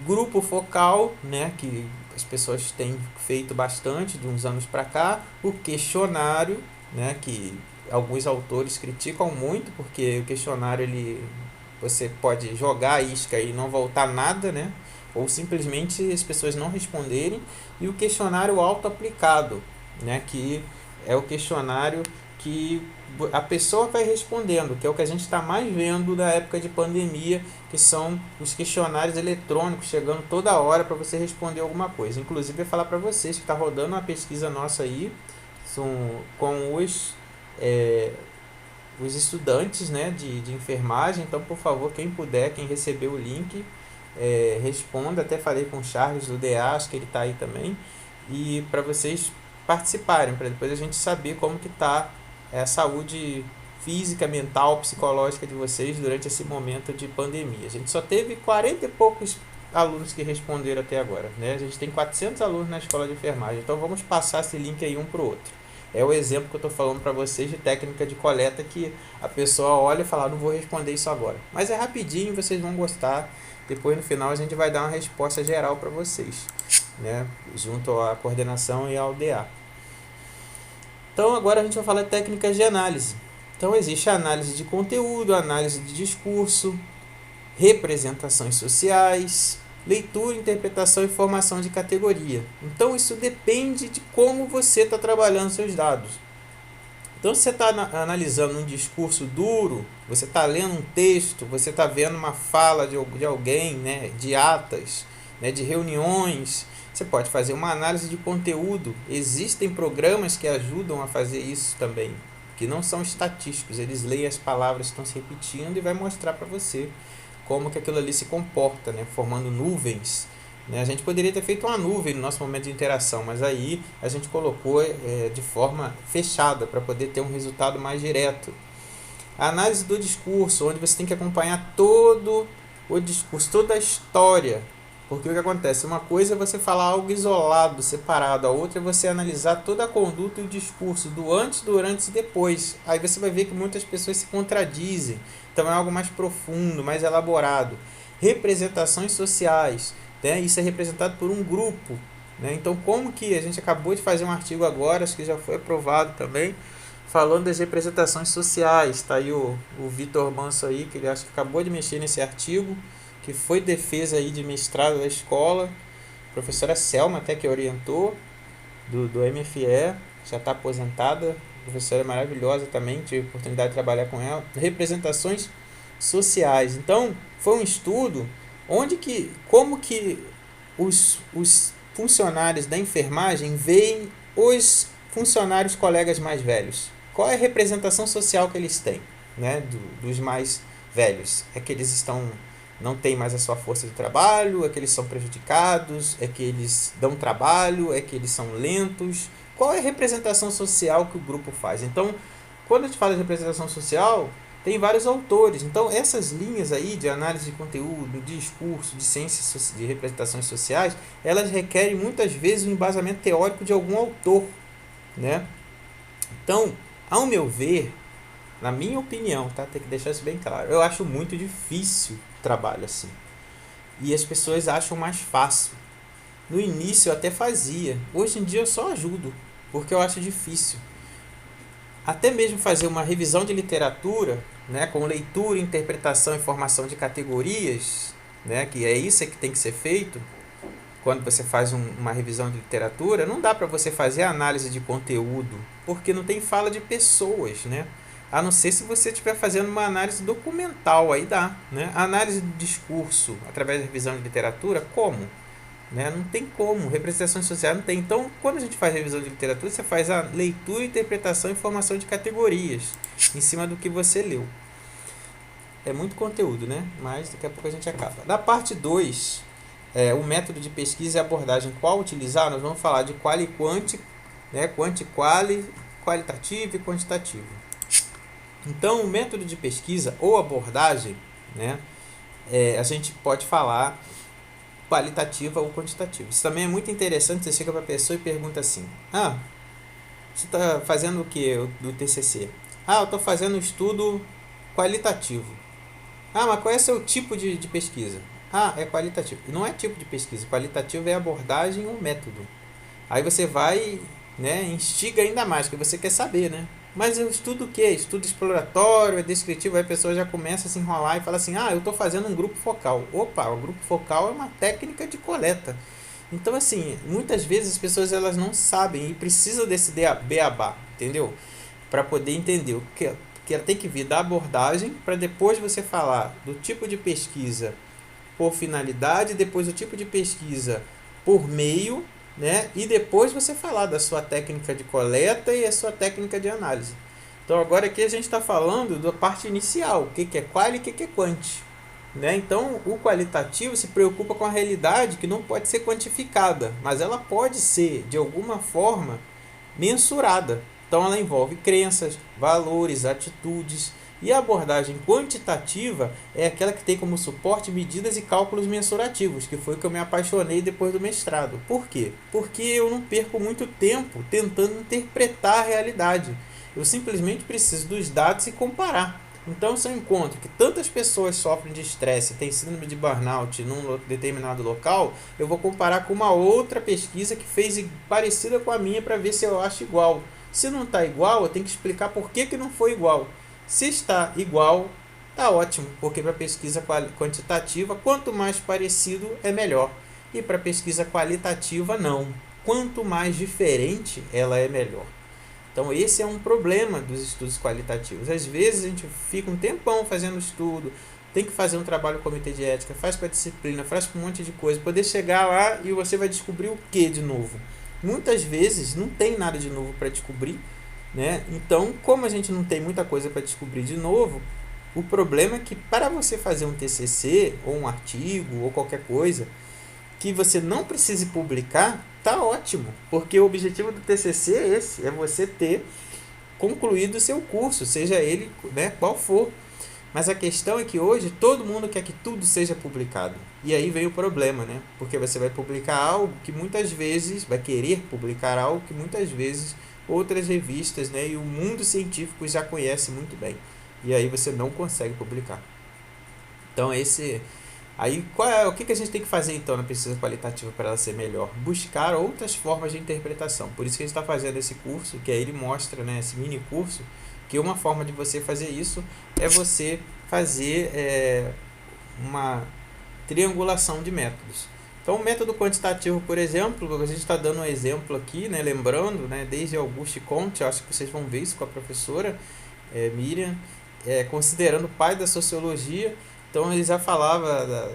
Grupo focal, né, que as pessoas têm feito bastante de uns anos para cá. O questionário, né, que alguns autores criticam muito, porque o questionário você pode jogar a isca e não voltar nada, né, ou simplesmente as pessoas não responderem. E o questionário auto-aplicado, né, que é o questionário que a pessoa vai respondendo, que é o que a gente está mais vendo na época de pandemia, que são os questionários eletrônicos chegando toda hora para você responder alguma coisa. Inclusive, eu vou falar para vocês que está rodando uma pesquisa nossa aí com os estudantes, né, de enfermagem. Então, por favor, quem puder, quem recebeu o link, responda. Até falei com o Charles do DA, acho que ele está aí também. E para vocês participarem, para depois a gente saber como que está a saúde física, mental, psicológica de vocês durante esse momento de pandemia. A gente só teve 40 e poucos alunos que responderam até agora, né? A gente tem 400 alunos na escola de enfermagem, então vamos passar esse link aí um para o outro. É o exemplo que eu estou falando para vocês de técnica de coleta, que a pessoa olha e fala, não vou responder isso agora. Mas é rapidinho, vocês vão gostar. Depois no final a gente vai dar uma resposta geral para vocês, né? Junto à coordenação e ao DA. Então agora a gente vai falar de técnicas de análise. Então existe a análise de conteúdo, a análise de discurso, representações sociais, leitura, interpretação e formação de categoria. Então isso depende de como você está trabalhando seus dados. Então se você está analisando um discurso duro, você está lendo um texto, você está vendo uma fala de alguém, né, de atas, né, de reuniões. Você pode fazer uma análise de conteúdo. Existem programas que ajudam a fazer isso também, que não são estatísticos. Eles leem as palavras que estão se repetindo e vai mostrar para você como que aquilo ali se comporta, né? Formando nuvens. Né? A gente poderia ter feito uma nuvem no nosso momento de interação, mas aí a gente colocou de forma fechada para poder ter um resultado mais direto. A análise do discurso, onde você tem que acompanhar todo o discurso, toda a história. Porque o que acontece? Uma coisa é você falar algo isolado, separado. A outra é você analisar toda a conduta e o discurso do antes, durante e depois. Aí você vai ver que muitas pessoas se contradizem. Então é algo mais profundo, mais elaborado. Representações sociais. né? Isso é representado por um grupo, né? Então, como que a gente acabou de fazer um artigo agora, acho que já foi aprovado também, falando das representações sociais. Está aí o Vitor Manso aí, que ele acho que acabou de mexer nesse artigo, que foi defesa aí de mestrado da escola. A professora Selma até que orientou, do MFE, já está aposentada, professora maravilhosa também, tive a oportunidade de trabalhar com ela. Representações sociais. Então, foi um estudo onde como que os funcionários da enfermagem veem os funcionários colegas mais velhos. Qual é a representação social que eles têm, né, dos mais velhos? É que eles não têm mais a sua força de trabalho, é que eles são prejudicados, é que eles dão trabalho, é que eles são lentos. Qual é a representação social que o grupo faz? Então, quando a gente fala de representação social, tem vários autores. Então, essas linhas aí de análise de conteúdo, de discurso, de ciências de representações sociais, elas requerem muitas vezes um embasamento teórico de algum autor, né? Então, ao meu ver, na minha opinião, tá? Tem que deixar isso bem claro. Eu acho muito difícil trabalho assim. E as pessoas acham mais fácil. No início eu até fazia. Hoje em dia eu só ajudo, porque eu acho difícil. Até mesmo fazer uma revisão de literatura, né, com leitura, interpretação e formação de categorias, né, que é isso que tem que ser feito. Quando você faz uma revisão de literatura, não dá para você fazer análise de conteúdo, porque não tem fala de pessoas, né? A não ser se você estiver fazendo uma análise documental, aí dá, né? A análise de discurso através da revisão de literatura, como? Né? Não tem como, representações sociais não tem. Então, quando a gente faz revisão de literatura, você faz a leitura, interpretação e formação de categorias em cima do que você leu. É muito conteúdo, né? Mas daqui a pouco a gente acaba. Na parte 2, o método de pesquisa e abordagem qual utilizar, nós vamos falar de qual e quanti, né? Quanti, quali, qualitativo e quantitativo. Então, o método de pesquisa ou abordagem, né? A gente pode falar qualitativa ou quantitativa. Isso também é muito interessante. Você chega para a pessoa e pergunta assim: você está fazendo o que do TCC? Eu estou fazendo um estudo qualitativo. Mas qual é o seu tipo de pesquisa? É qualitativo. Não é tipo de pesquisa. Qualitativo é abordagem ou método. Aí você vai, né, instiga ainda mais, que você quer saber, né? Mas eu estudo o quê? Estudo exploratório, é descritivo, aí a pessoa já começa a se enrolar e fala assim: eu estou fazendo um grupo focal. Opa, o grupo focal é uma técnica de coleta. Então, assim, muitas vezes as pessoas elas não sabem e precisam desse beabá, entendeu? Para poder entender o que ela tem que vir da abordagem, para depois você falar do tipo de pesquisa por finalidade, depois do tipo de pesquisa por meio, né? E depois você falar da sua técnica de coleta e a sua técnica de análise. Então agora aqui a gente está falando da parte inicial, o que é quali e o que é quanti, né? Então o qualitativo se preocupa com a realidade que não pode ser quantificada, mas ela pode ser de alguma forma mensurada. Então ela envolve crenças, valores, atitudes. E a abordagem quantitativa é aquela que tem como suporte medidas e cálculos mensurativos, que foi o que eu me apaixonei depois do mestrado. Por quê? Porque eu não perco muito tempo tentando interpretar a realidade. Eu simplesmente preciso dos dados e comparar. Então, se eu encontro que tantas pessoas sofrem de estresse, têm síndrome de burnout num determinado local, eu vou comparar com uma outra pesquisa que fez parecida com a minha para ver se eu acho igual. Se não está igual, eu tenho que explicar por que não foi igual. Se está igual, está ótimo, porque para pesquisa quantitativa, quanto mais parecido é melhor. E para pesquisa qualitativa, não. Quanto mais diferente, ela é melhor. Então esse é um problema dos estudos qualitativos. Às vezes a gente fica um tempão fazendo estudo, tem que fazer um trabalho com o comitê de ética, faz com a disciplina, faz com um monte de coisa, poder chegar lá e você vai descobrir o que de novo? Muitas vezes não tem nada de novo para descobrir, né? Então, como a gente não tem muita coisa para descobrir de novo, o problema é que para você fazer um TCC ou um artigo ou qualquer coisa que você não precise publicar, tá ótimo, porque o objetivo do TCC é esse, é você ter concluído o seu curso, seja ele, né, qual for. Mas a questão é que hoje todo mundo quer que tudo seja publicado. E aí vem o problema, né? Porque você vai publicar algo que muitas vezes, vai querer publicar algo que muitas vezes outras revistas, né, e o mundo científico já conhece muito bem. E aí você não consegue publicar. Então esse Aí, o que a gente tem que fazer então na pesquisa qualitativa para ela ser melhor? Buscar outras formas de interpretação. Por isso que a gente está fazendo esse curso, que aí ele mostra, né, esse mini curso, que uma forma de você fazer isso é você fazer uma triangulação de métodos. Então, o método quantitativo, por exemplo, a gente está dando um exemplo aqui, né, lembrando, né, desde Auguste Comte, acho que vocês vão ver isso com a professora Miriam, considerando o pai da sociologia. Então, ele já falava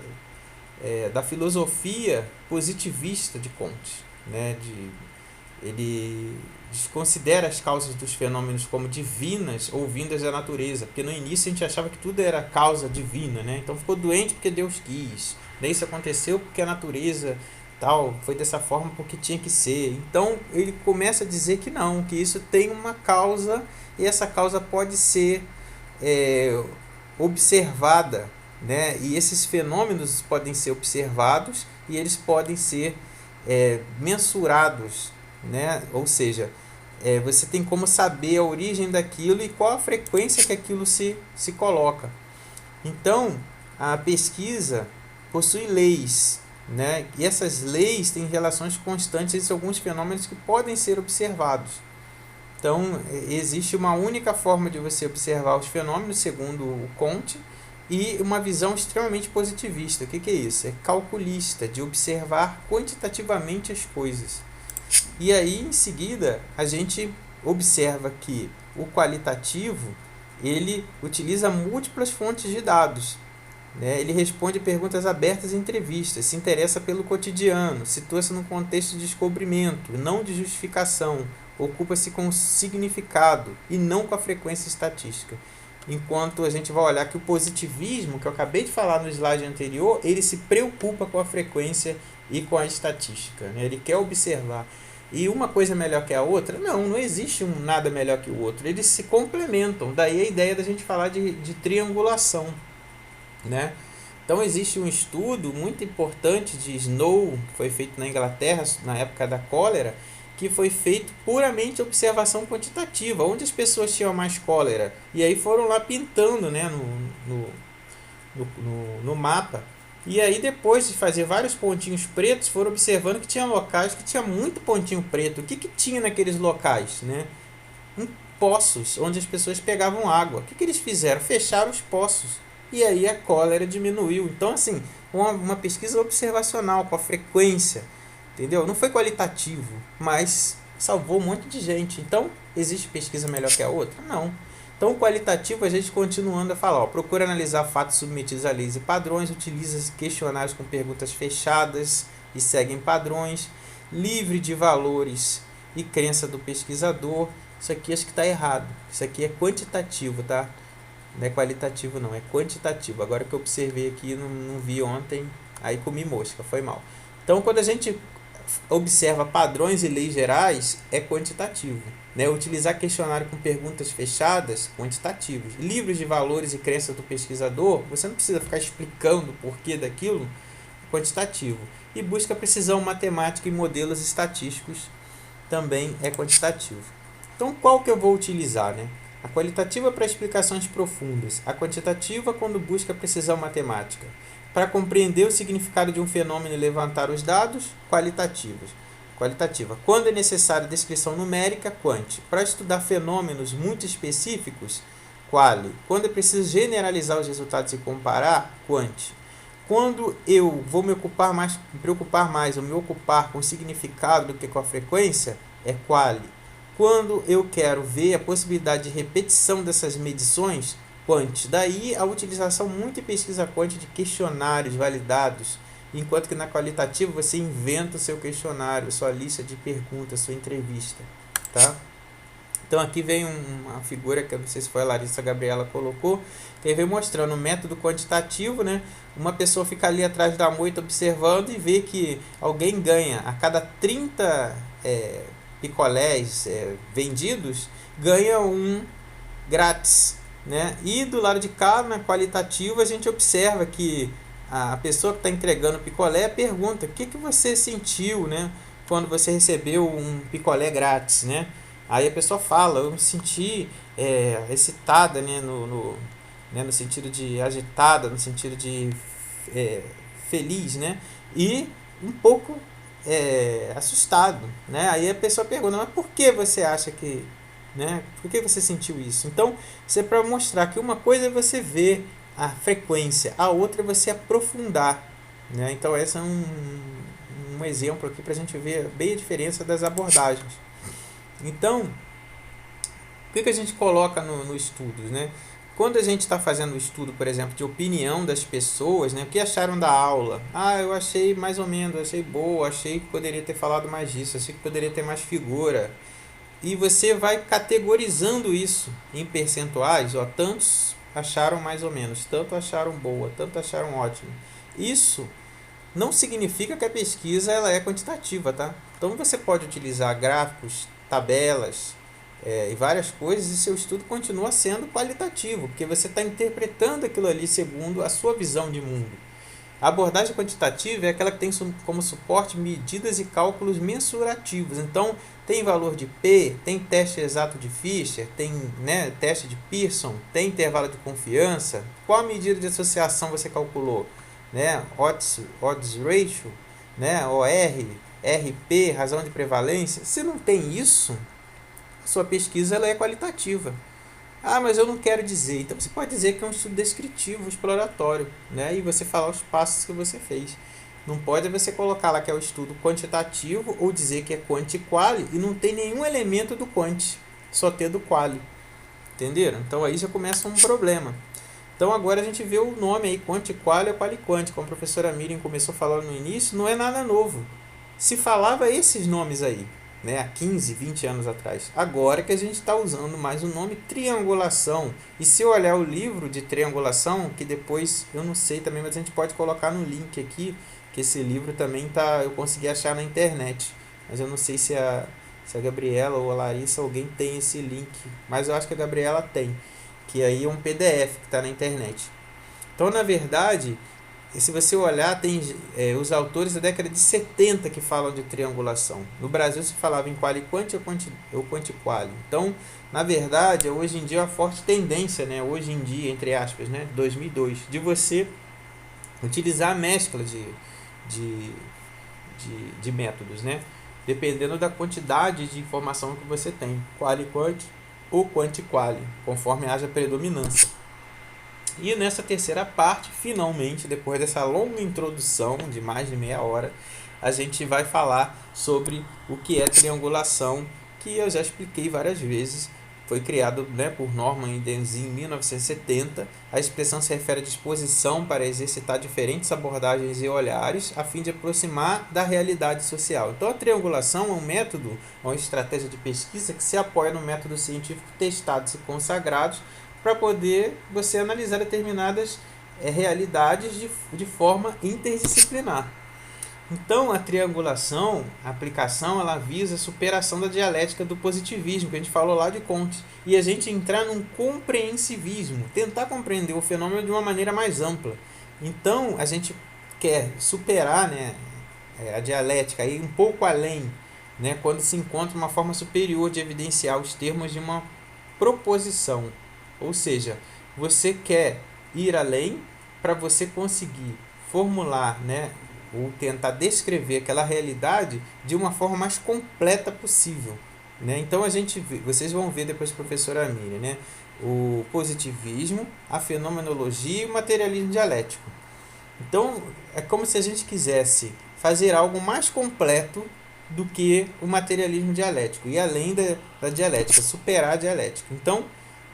da filosofia positivista de Comte, né, ele desconsidera as causas dos fenômenos como divinas ou vindas da natureza, porque no início a gente achava que tudo era causa divina, né? Então ficou doente porque Deus quis, daí isso aconteceu porque a natureza tal foi dessa forma porque tinha que ser. Então ele começa a dizer que não, que isso tem uma causa e essa causa pode ser observada, né? E esses fenômenos podem ser observados e eles podem ser mensurados, né? Ou seja, você tem como saber a origem daquilo e qual a frequência que aquilo se coloca. Então, a pesquisa possui leis, né? E essas leis têm relações constantes entre alguns fenômenos que podem ser observados. Então, existe uma única forma de você observar os fenômenos, segundo o Comte, e uma visão extremamente positivista. O que é isso? É calculista, de observar quantitativamente as coisas. E aí, em seguida, a gente observa que o qualitativo, ele utiliza múltiplas fontes de dados, né? Ele responde perguntas abertas em entrevistas, se interessa pelo cotidiano, situa-se num contexto de descobrimento, não de justificação, ocupa-se com significado e não com a frequência estatística. Enquanto a gente vai olhar que o positivismo, que eu acabei de falar no slide anterior, ele se preocupa com a frequência e com a estatística, né? Ele quer observar. E uma coisa melhor que a outra? Não existe nada melhor que o outro. Eles se complementam. Daí a ideia da gente falar de triangulação, né? Então existe um estudo muito importante de Snow, que foi feito na Inglaterra na época da cólera, que foi feito puramente observação quantitativa, onde as pessoas tinham mais cólera. E aí foram lá pintando, né, no mapa. E aí depois de fazer vários pontinhos pretos, foram observando que tinha locais que tinha muito pontinho preto. O que tinha naqueles locais, né? Poços, onde as pessoas pegavam água. O que eles fizeram? Fecharam os poços. E aí a cólera diminuiu. Então, assim, uma pesquisa observacional com a frequência, entendeu? Não foi qualitativo, mas salvou um monte de gente. Então, existe pesquisa melhor que a outra? Não. Então, qualitativo, a gente continuando a falar, procura analisar fatos submetidos a leis e padrões, utiliza questionários com perguntas fechadas e seguem padrões, livre de valores e crença do pesquisador. Isso aqui acho que está errado. Isso aqui é quantitativo, tá? Não é qualitativo não, é quantitativo. Agora que eu observei aqui, não vi ontem, aí comi mosca, foi mal. Então, quando a gente observa padrões e leis gerais, é quantitativo, né? Utilizar questionário com perguntas fechadas, quantitativos. Livros de valores e crenças do pesquisador, você não precisa ficar explicando o porquê daquilo, quantitativo. E busca precisão matemática e modelos estatísticos, também é quantitativo. Então, qual que eu vou utilizar, né? A qualitativa para explicações profundas, a quantitativa quando busca precisão matemática. Para compreender o significado de um fenômeno e levantar os dados, qualitativa. Quando é necessária descrição numérica, quant. Para estudar fenômenos muito específicos, quali. Quando é preciso generalizar os resultados e comparar, quant. Quando eu vou me preocupar mais ou me ocupar com o significado do que com a frequência, é quali. Quando eu quero ver a possibilidade de repetição dessas medições, quant. Daí a utilização muito em pesquisa quant de questionários validados, enquanto que na qualitativa você inventa o seu questionário, sua lista de perguntas, sua entrevista, tá? Então aqui vem uma figura que eu não sei se foi a Larissa Gabriela colocou, que vem mostrando o método quantitativo, né? Uma pessoa fica ali atrás da moita observando e vê que alguém ganha a cada 30 picolés vendidos, ganha um grátis, né? E do lado de cá, na qualitativa, a gente observa que a pessoa que está entregando o picolé pergunta: o que você sentiu, né, quando você recebeu um picolé grátis, né? Aí a pessoa fala: eu me senti excitada, né, no sentido de agitada, no sentido de é, feliz, né? E um pouco assustado, né? Aí a pessoa pergunta, mas por que você acha que, né? Por que você sentiu isso? Então, isso é para mostrar que uma coisa é você ver a frequência, a outra é você aprofundar, né? Então, esse é um exemplo aqui para a gente ver bem a diferença das abordagens. Então, o que a gente coloca no estudo, né? Quando a gente está fazendo o estudo, por exemplo, de opinião das pessoas, né? O que acharam da aula? Ah, eu achei mais ou menos, achei boa, achei que poderia ter falado mais disso, achei que poderia ter mais figura. E você vai categorizando isso em percentuais, ó, tantos acharam mais ou menos, tanto acharam boa, tanto acharam ótimo. Isso não significa que a pesquisa ela é quantitativa, tá? Então você pode utilizar gráficos, tabelas e várias coisas e seu estudo continua sendo qualitativo, porque você está interpretando aquilo ali segundo a sua visão de mundo. A abordagem quantitativa é aquela que tem como suporte medidas e cálculos mensurativos. Então, tem valor de P, tem teste exato de Fisher, tem, né, teste de Pearson, tem intervalo de confiança. Qual a medida de associação você calculou? Né? Odds ratio, né? OR, RP, razão de prevalência. Se não tem isso, sua pesquisa ela é qualitativa. Ah, mas eu não quero dizer. Então você pode dizer que é um estudo descritivo, exploratório, né? E você falar os passos que você fez. Não pode você colocar lá que é o estudo quantitativo ou dizer que é quanti-quali e não tem nenhum elemento do quanti, só ter do quali. Entenderam? Então aí já começa um problema. Então agora a gente vê o nome aí, quanti-quali ou quali-quanti, como a professora Miriam começou falando no início, não é nada novo. Se falava esses nomes aí, né, há 15, 20 anos atrás. Agora que a gente está usando mais o nome triangulação. E se eu olhar o livro de triangulação, que depois eu não sei também, mas a gente pode colocar no link aqui, que esse livro também tá, eu consegui achar na internet. Mas eu não sei se a Gabriela ou a Larissa, alguém tem esse link. Mas eu acho que a Gabriela tem. Que aí é um PDF que está na internet. Então, na verdade, se você olhar, tem os autores da década de 70 que falam de triangulação. No Brasil se falava em quali-quanti ou quanti-quali. Então, na verdade, hoje em dia é uma forte tendência, né? Hoje em dia, entre aspas, né? 2002, de você utilizar a mescla de métodos, né? Dependendo da quantidade de informação que você tem. Quali-quanti ou quanti-quali, conforme haja predominância. E nessa terceira parte, finalmente, depois dessa longa introdução de mais de meia hora, a gente vai falar sobre o que é triangulação, que eu já expliquei várias vezes. Foi criado, né, por Norman Denzin em 1970. A expressão se refere à disposição para exercitar diferentes abordagens e olhares a fim de aproximar da realidade social. Então, a triangulação é um método, uma estratégia de pesquisa que se apoia no método científico testados e consagrados para poder você analisar determinadas realidades de forma interdisciplinar. Então, a triangulação, a aplicação, ela visa a superação da dialética do positivismo, que a gente falou lá de Comte, e a gente entrar num compreensivismo, tentar compreender o fenômeno de uma maneira mais ampla. Então, a gente quer superar, né, a dialética, ir um pouco além, né, quando se encontra uma forma superior de evidenciar os termos de uma proposição. Ou seja, você quer ir além para você conseguir formular, né, ou tentar descrever aquela realidade de uma forma mais completa possível, né? Então vocês vão ver depois, professora Miriam, né, o positivismo, a fenomenologia e o materialismo dialético. Então é como se a gente quisesse fazer algo mais completo do que o materialismo dialético e além da dialética, superar a dialética. Então,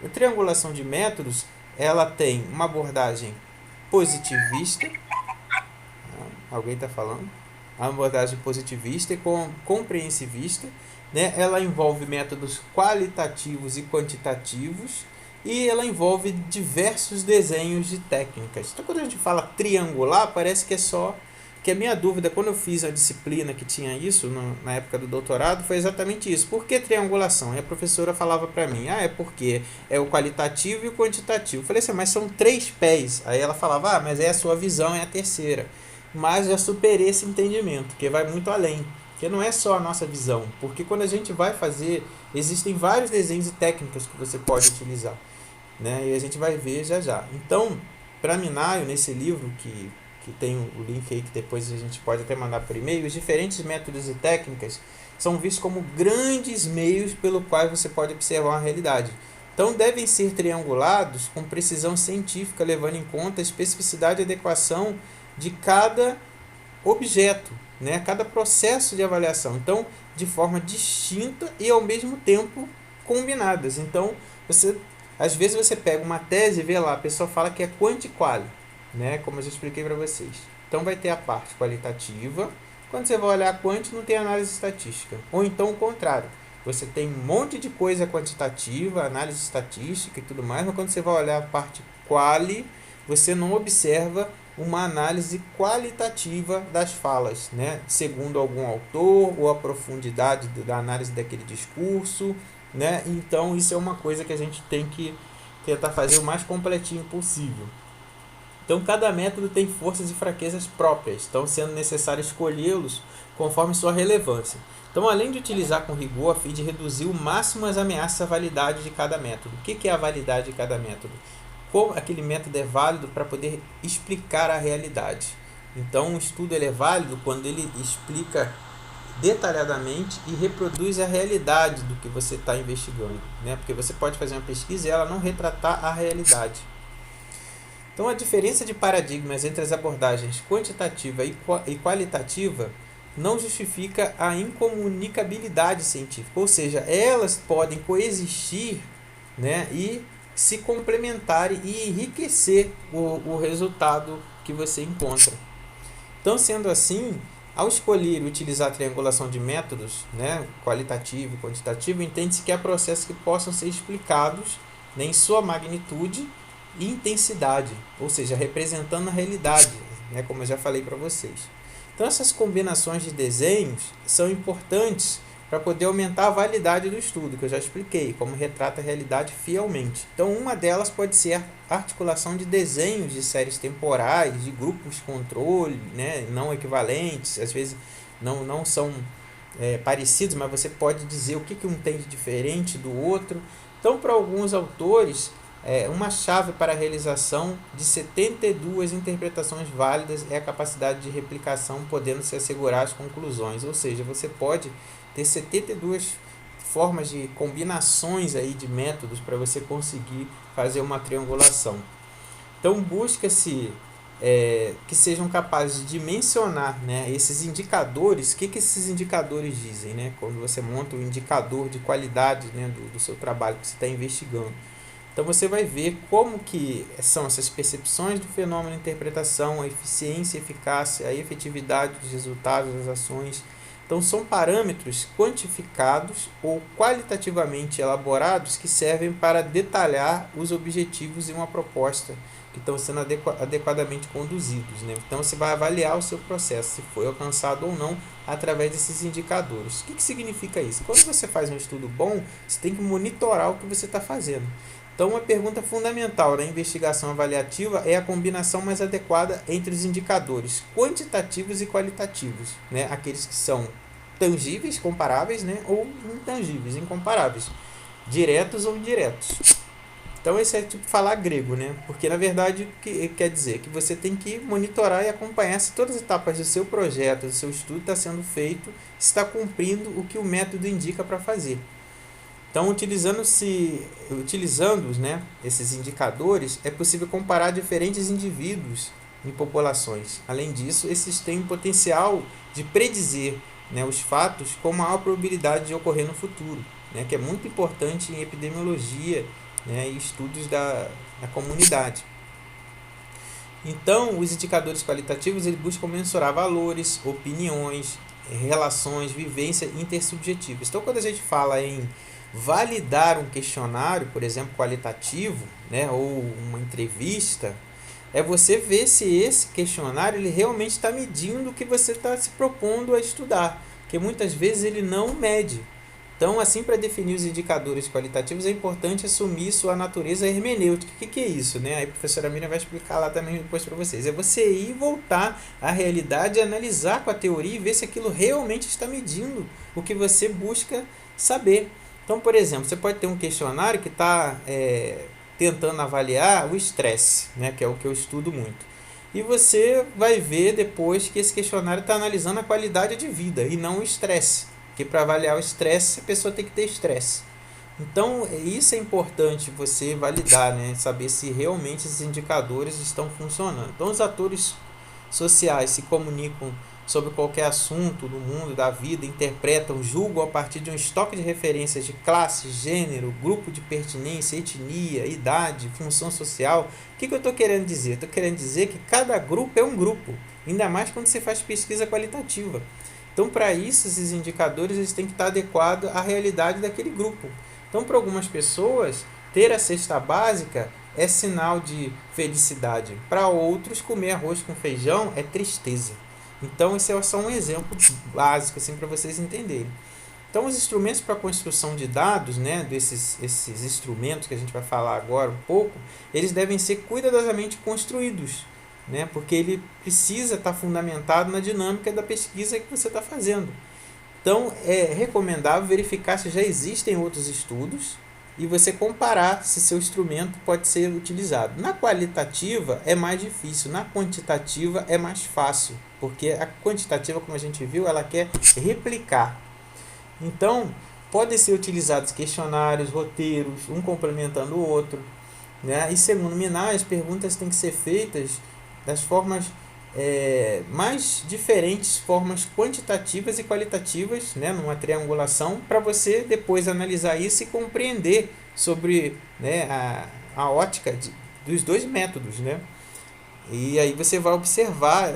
a triangulação de métodos, ela tem uma abordagem positivista. Alguém está falando? A abordagem positivista e compreensivista, né? Ela envolve métodos qualitativos e quantitativos e ela envolve diversos desenhos de técnicas. Então, quando a gente fala triangular, parece que é só... Que a minha dúvida, quando eu fiz a disciplina que tinha isso, na época do doutorado, foi exatamente isso. Por que triangulação? E a professora falava para mim, é porque é o qualitativo e o quantitativo. Eu falei assim, mas são 3 pés. Aí ela falava, mas é a sua visão, é a terceira. Mas já superei esse entendimento, que vai muito além. Que não é só a nossa visão. Porque quando a gente vai fazer, existem vários desenhos e técnicas que você pode utilizar, né? E a gente vai ver já já. Então, para Minayo, nesse livro que que tem o link aí que depois a gente pode até mandar por e-mail, os diferentes métodos e técnicas são vistos como grandes meios pelo qual você pode observar a realidade. Então, devem ser triangulados com precisão científica, levando em conta a especificidade e adequação de cada objeto, né? Cada processo de avaliação. Então, de forma distinta e ao mesmo tempo combinadas. Então, às vezes você pega uma tese e vê lá, a pessoa fala que é quanti-quali, né? Como eu já expliquei para vocês. Então, vai ter a parte qualitativa. Quando você vai olhar a quanti, não tem análise estatística. Ou então o contrário. Você tem um monte de coisa quantitativa, análise estatística e tudo mais, mas quando você vai olhar a parte quali, você não observa uma análise qualitativa das falas, né? Segundo algum autor, ou a profundidade da análise daquele discurso, né? Então, isso é uma coisa que a gente tem que tentar fazer o mais completinho possível. Então, cada método tem forças e fraquezas próprias, estão sendo necessário escolhê-los conforme sua relevância. Então, além de utilizar com rigor a fim de reduzir o máximo as ameaças à validade de cada método. O que é a validade de cada método? Como aquele método é válido para poder explicar a realidade. Então, um estudo ele é válido quando ele explica detalhadamente e reproduz a realidade do que você está investigando, né? Porque você pode fazer uma pesquisa e ela não retratar a realidade. Então, a diferença de paradigmas entre as abordagens quantitativa e qualitativa não justifica a incomunicabilidade científica, ou seja, elas podem coexistir, né, e se complementarem e enriquecer o resultado que você encontra. Então, sendo assim, ao escolher utilizar a triangulação de métodos, né, qualitativo e quantitativo, entende-se que há processos que possam ser explicados, né, em sua magnitude e intensidade, ou seja, representando a realidade, né, como eu já falei para vocês. Então, essas combinações de desenhos são importantes para poder aumentar a validade do estudo, que eu já expliquei, como retrata a realidade fielmente. Então, uma delas pode ser a articulação de desenhos de séries temporais, de grupos de controle, né, não equivalentes, às vezes não são parecidos, mas você pode dizer o que um tem de diferente do outro. Então, para alguns autores, uma chave para a realização de 72 interpretações válidas é a capacidade de replicação, podendo se assegurar as conclusões. Ou seja, você pode ter 72 formas de combinações aí de métodos para você conseguir fazer uma triangulação. Então, busca-se que sejam capazes de mencionar, né, esses indicadores. O que esses indicadores dizem, né? Quando você monta um indicador de qualidade, né, do seu trabalho que você está investigando. Então, você vai ver como que são essas percepções do fenômeno de interpretação, a eficiência, a eficácia, a efetividade dos resultados das ações. Então, são parâmetros quantificados ou qualitativamente elaborados que servem para detalhar os objetivos de uma proposta que estão sendo adequadamente conduzidos, né? Então, você vai avaliar o seu processo, se foi alcançado ou não, através desses indicadores. O que significa isso? Quando você faz um estudo bom, você tem que monitorar o que você está fazendo. Então, uma pergunta fundamental da investigação avaliativa é a combinação mais adequada entre os indicadores quantitativos e qualitativos, né? Aqueles que são tangíveis, comparáveis, né? Ou intangíveis, incomparáveis, diretos ou indiretos. Então, esse é tipo falar grego, né? Porque, na verdade, que quer dizer que você tem que monitorar e acompanhar se todas as etapas do seu projeto, do seu estudo está sendo feito, está cumprindo o que o método indica para fazer. Então, utilizando, né, esses indicadores, é possível comparar diferentes indivíduos em populações. Além disso, esses têm o potencial de predizer, né, os fatos com maior probabilidade de ocorrer no futuro, né, que é muito importante em epidemiologia, né, e estudos da comunidade. Então, os indicadores qualitativos eles buscam mensurar valores, opiniões, relações, vivência intersubjetivas. Então, quando a gente fala em validar um questionário, por exemplo, qualitativo, né, ou uma entrevista, é você ver se esse questionário ele realmente está medindo o que você está se propondo a estudar, porque muitas vezes ele não mede. Então, assim, para definir os indicadores qualitativos, é importante assumir sua natureza hermenêutica. O que é isso, né? Aí a professora Miriam vai explicar lá também depois para vocês. É você ir voltar à realidade, analisar com a teoria e ver se aquilo realmente está medindo o que você busca saber. Então, por exemplo, você pode ter um questionário que está tentando avaliar o estresse, né, que é o que eu estudo muito. e você vai ver depois que esse questionário está analisando a qualidade de vida e não o estresse. Porque para avaliar o estresse, a pessoa tem que ter estresse. Então, isso é importante você validar, né? Saber se realmente esses indicadores estão funcionando. Então, os atores sociais se comunicam sobre qualquer assunto do mundo, da vida, interpretam, julgam a partir de um estoque de referências de classe, gênero, grupo de pertinência, etnia, idade, função social. O que eu estou querendo dizer? Estou querendo dizer que cada grupo é um grupo, ainda mais quando você faz pesquisa qualitativa. Então, para isso, esses indicadores eles têm que estar adequados à realidade daquele grupo. Então, para algumas pessoas, ter a cesta básica é sinal de felicidade. Para outros, comer arroz com feijão é tristeza. Então, esse é só um exemplo básico assim, para vocês entenderem. Então, os instrumentos para construção de dados, né, esses instrumentos que a gente vai falar agora um pouco, eles devem ser cuidadosamente construídos, né, porque ele precisa estar fundamentado na dinâmica da pesquisa que você está fazendo. Então, é recomendável verificar se já existem outros estudos e você comparar se seu instrumento pode ser utilizado. Na qualitativa é mais difícil, na quantitativa é mais fácil, porque a quantitativa, como a gente viu, ela quer replicar. Então, podem ser utilizados questionários, roteiros, um complementando o outro, né? E segundo Minar, as perguntas têm que ser feitas das formas mais diferentes, formas quantitativas e qualitativas, né, numa triangulação, para você depois analisar isso e compreender sobre, né, a ótica dos dois métodos, né? E aí você vai observar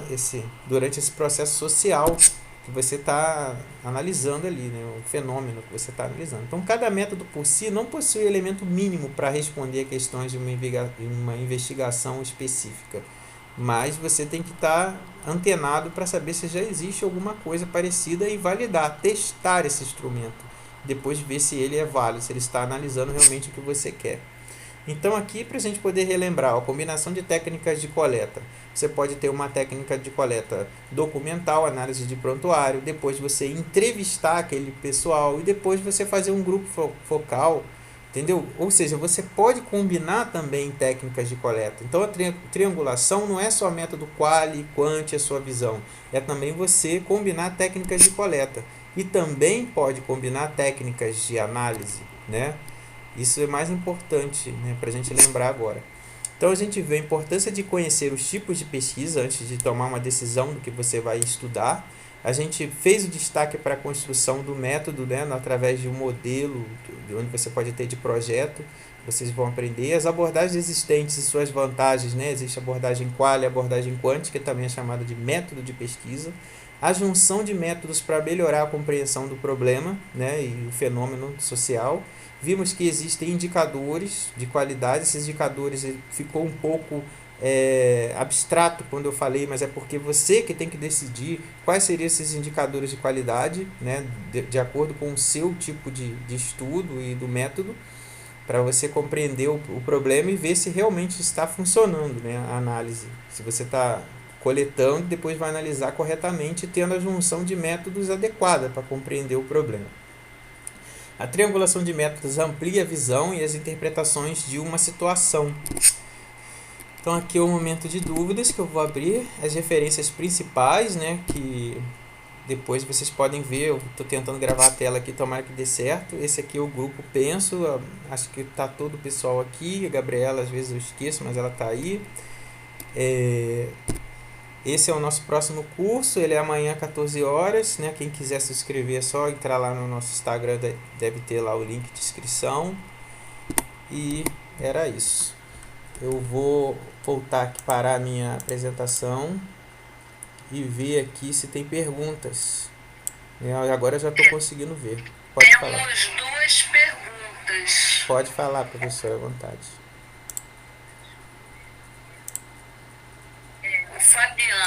durante esse processo social que você está analisando ali, né, o fenômeno que você está analisando. Então, cada método por si não possui elemento mínimo para responder a questões de uma investigação específica. Mas você tem que estar antenado para saber se já existe alguma coisa parecida e validar, testar esse instrumento. Depois ver se ele é válido, se ele está analisando realmente o que você quer. Então aqui, para a gente poder relembrar, a combinação de técnicas de coleta. Você pode ter uma técnica de coleta documental, análise de prontuário, depois você entrevistar aquele pessoal e depois você fazer um grupo focal. Entendeu? Ou seja, você pode combinar também técnicas de coleta. Então, a triangulação não é só método quali, quanti, a sua visão. É também você combinar técnicas de coleta. E também pode combinar técnicas de análise, né? Isso é mais importante, né, para a gente lembrar agora. Então, a gente vê a importância de conhecer os tipos de pesquisa antes de tomar uma decisão do que você vai estudar. A gente fez o destaque para a construção do método, né, através de um modelo, onde você pode ter de projeto, vocês vão aprender. As abordagens existentes e suas vantagens, né? Existe a abordagem quali, a abordagem quanti, que também é chamada de método de pesquisa. A junção de métodos para melhorar a compreensão do problema, né, e o fenômeno social. Vimos que existem indicadores de qualidade, esses indicadores ficou um pouco abstrato quando eu falei, mas é porque você que tem que decidir quais seriam esses indicadores de qualidade, né, de acordo com o seu tipo de estudo e do método, para você compreender o problema e ver se realmente está funcionando, né, a análise. Se você está coletando, depois vai analisar corretamente, tendo a junção de métodos adequada para compreender o problema. A triangulação de métodos amplia a visão e as interpretações de uma situação. Então aqui é o momento de dúvidas que eu vou abrir as referências principais, né, que depois vocês podem ver. Eu estou tentando gravar a tela aqui, tomara que dê certo. Esse aqui é o grupo Penso, acho que está todo o pessoal aqui. A Gabriela às vezes eu esqueço, mas ela está aí. Esse é o nosso próximo curso, ele é amanhã às 14 horas, né? Quem quiser se inscrever é só entrar lá no nosso Instagram, deve ter lá o link de inscrição. E era isso. Eu vou voltar aqui para a minha apresentação e ver aqui se tem perguntas. Agora eu já estou conseguindo ver. Pode falar. Temos duas perguntas. Pode falar, professor, à vontade. O Fabiano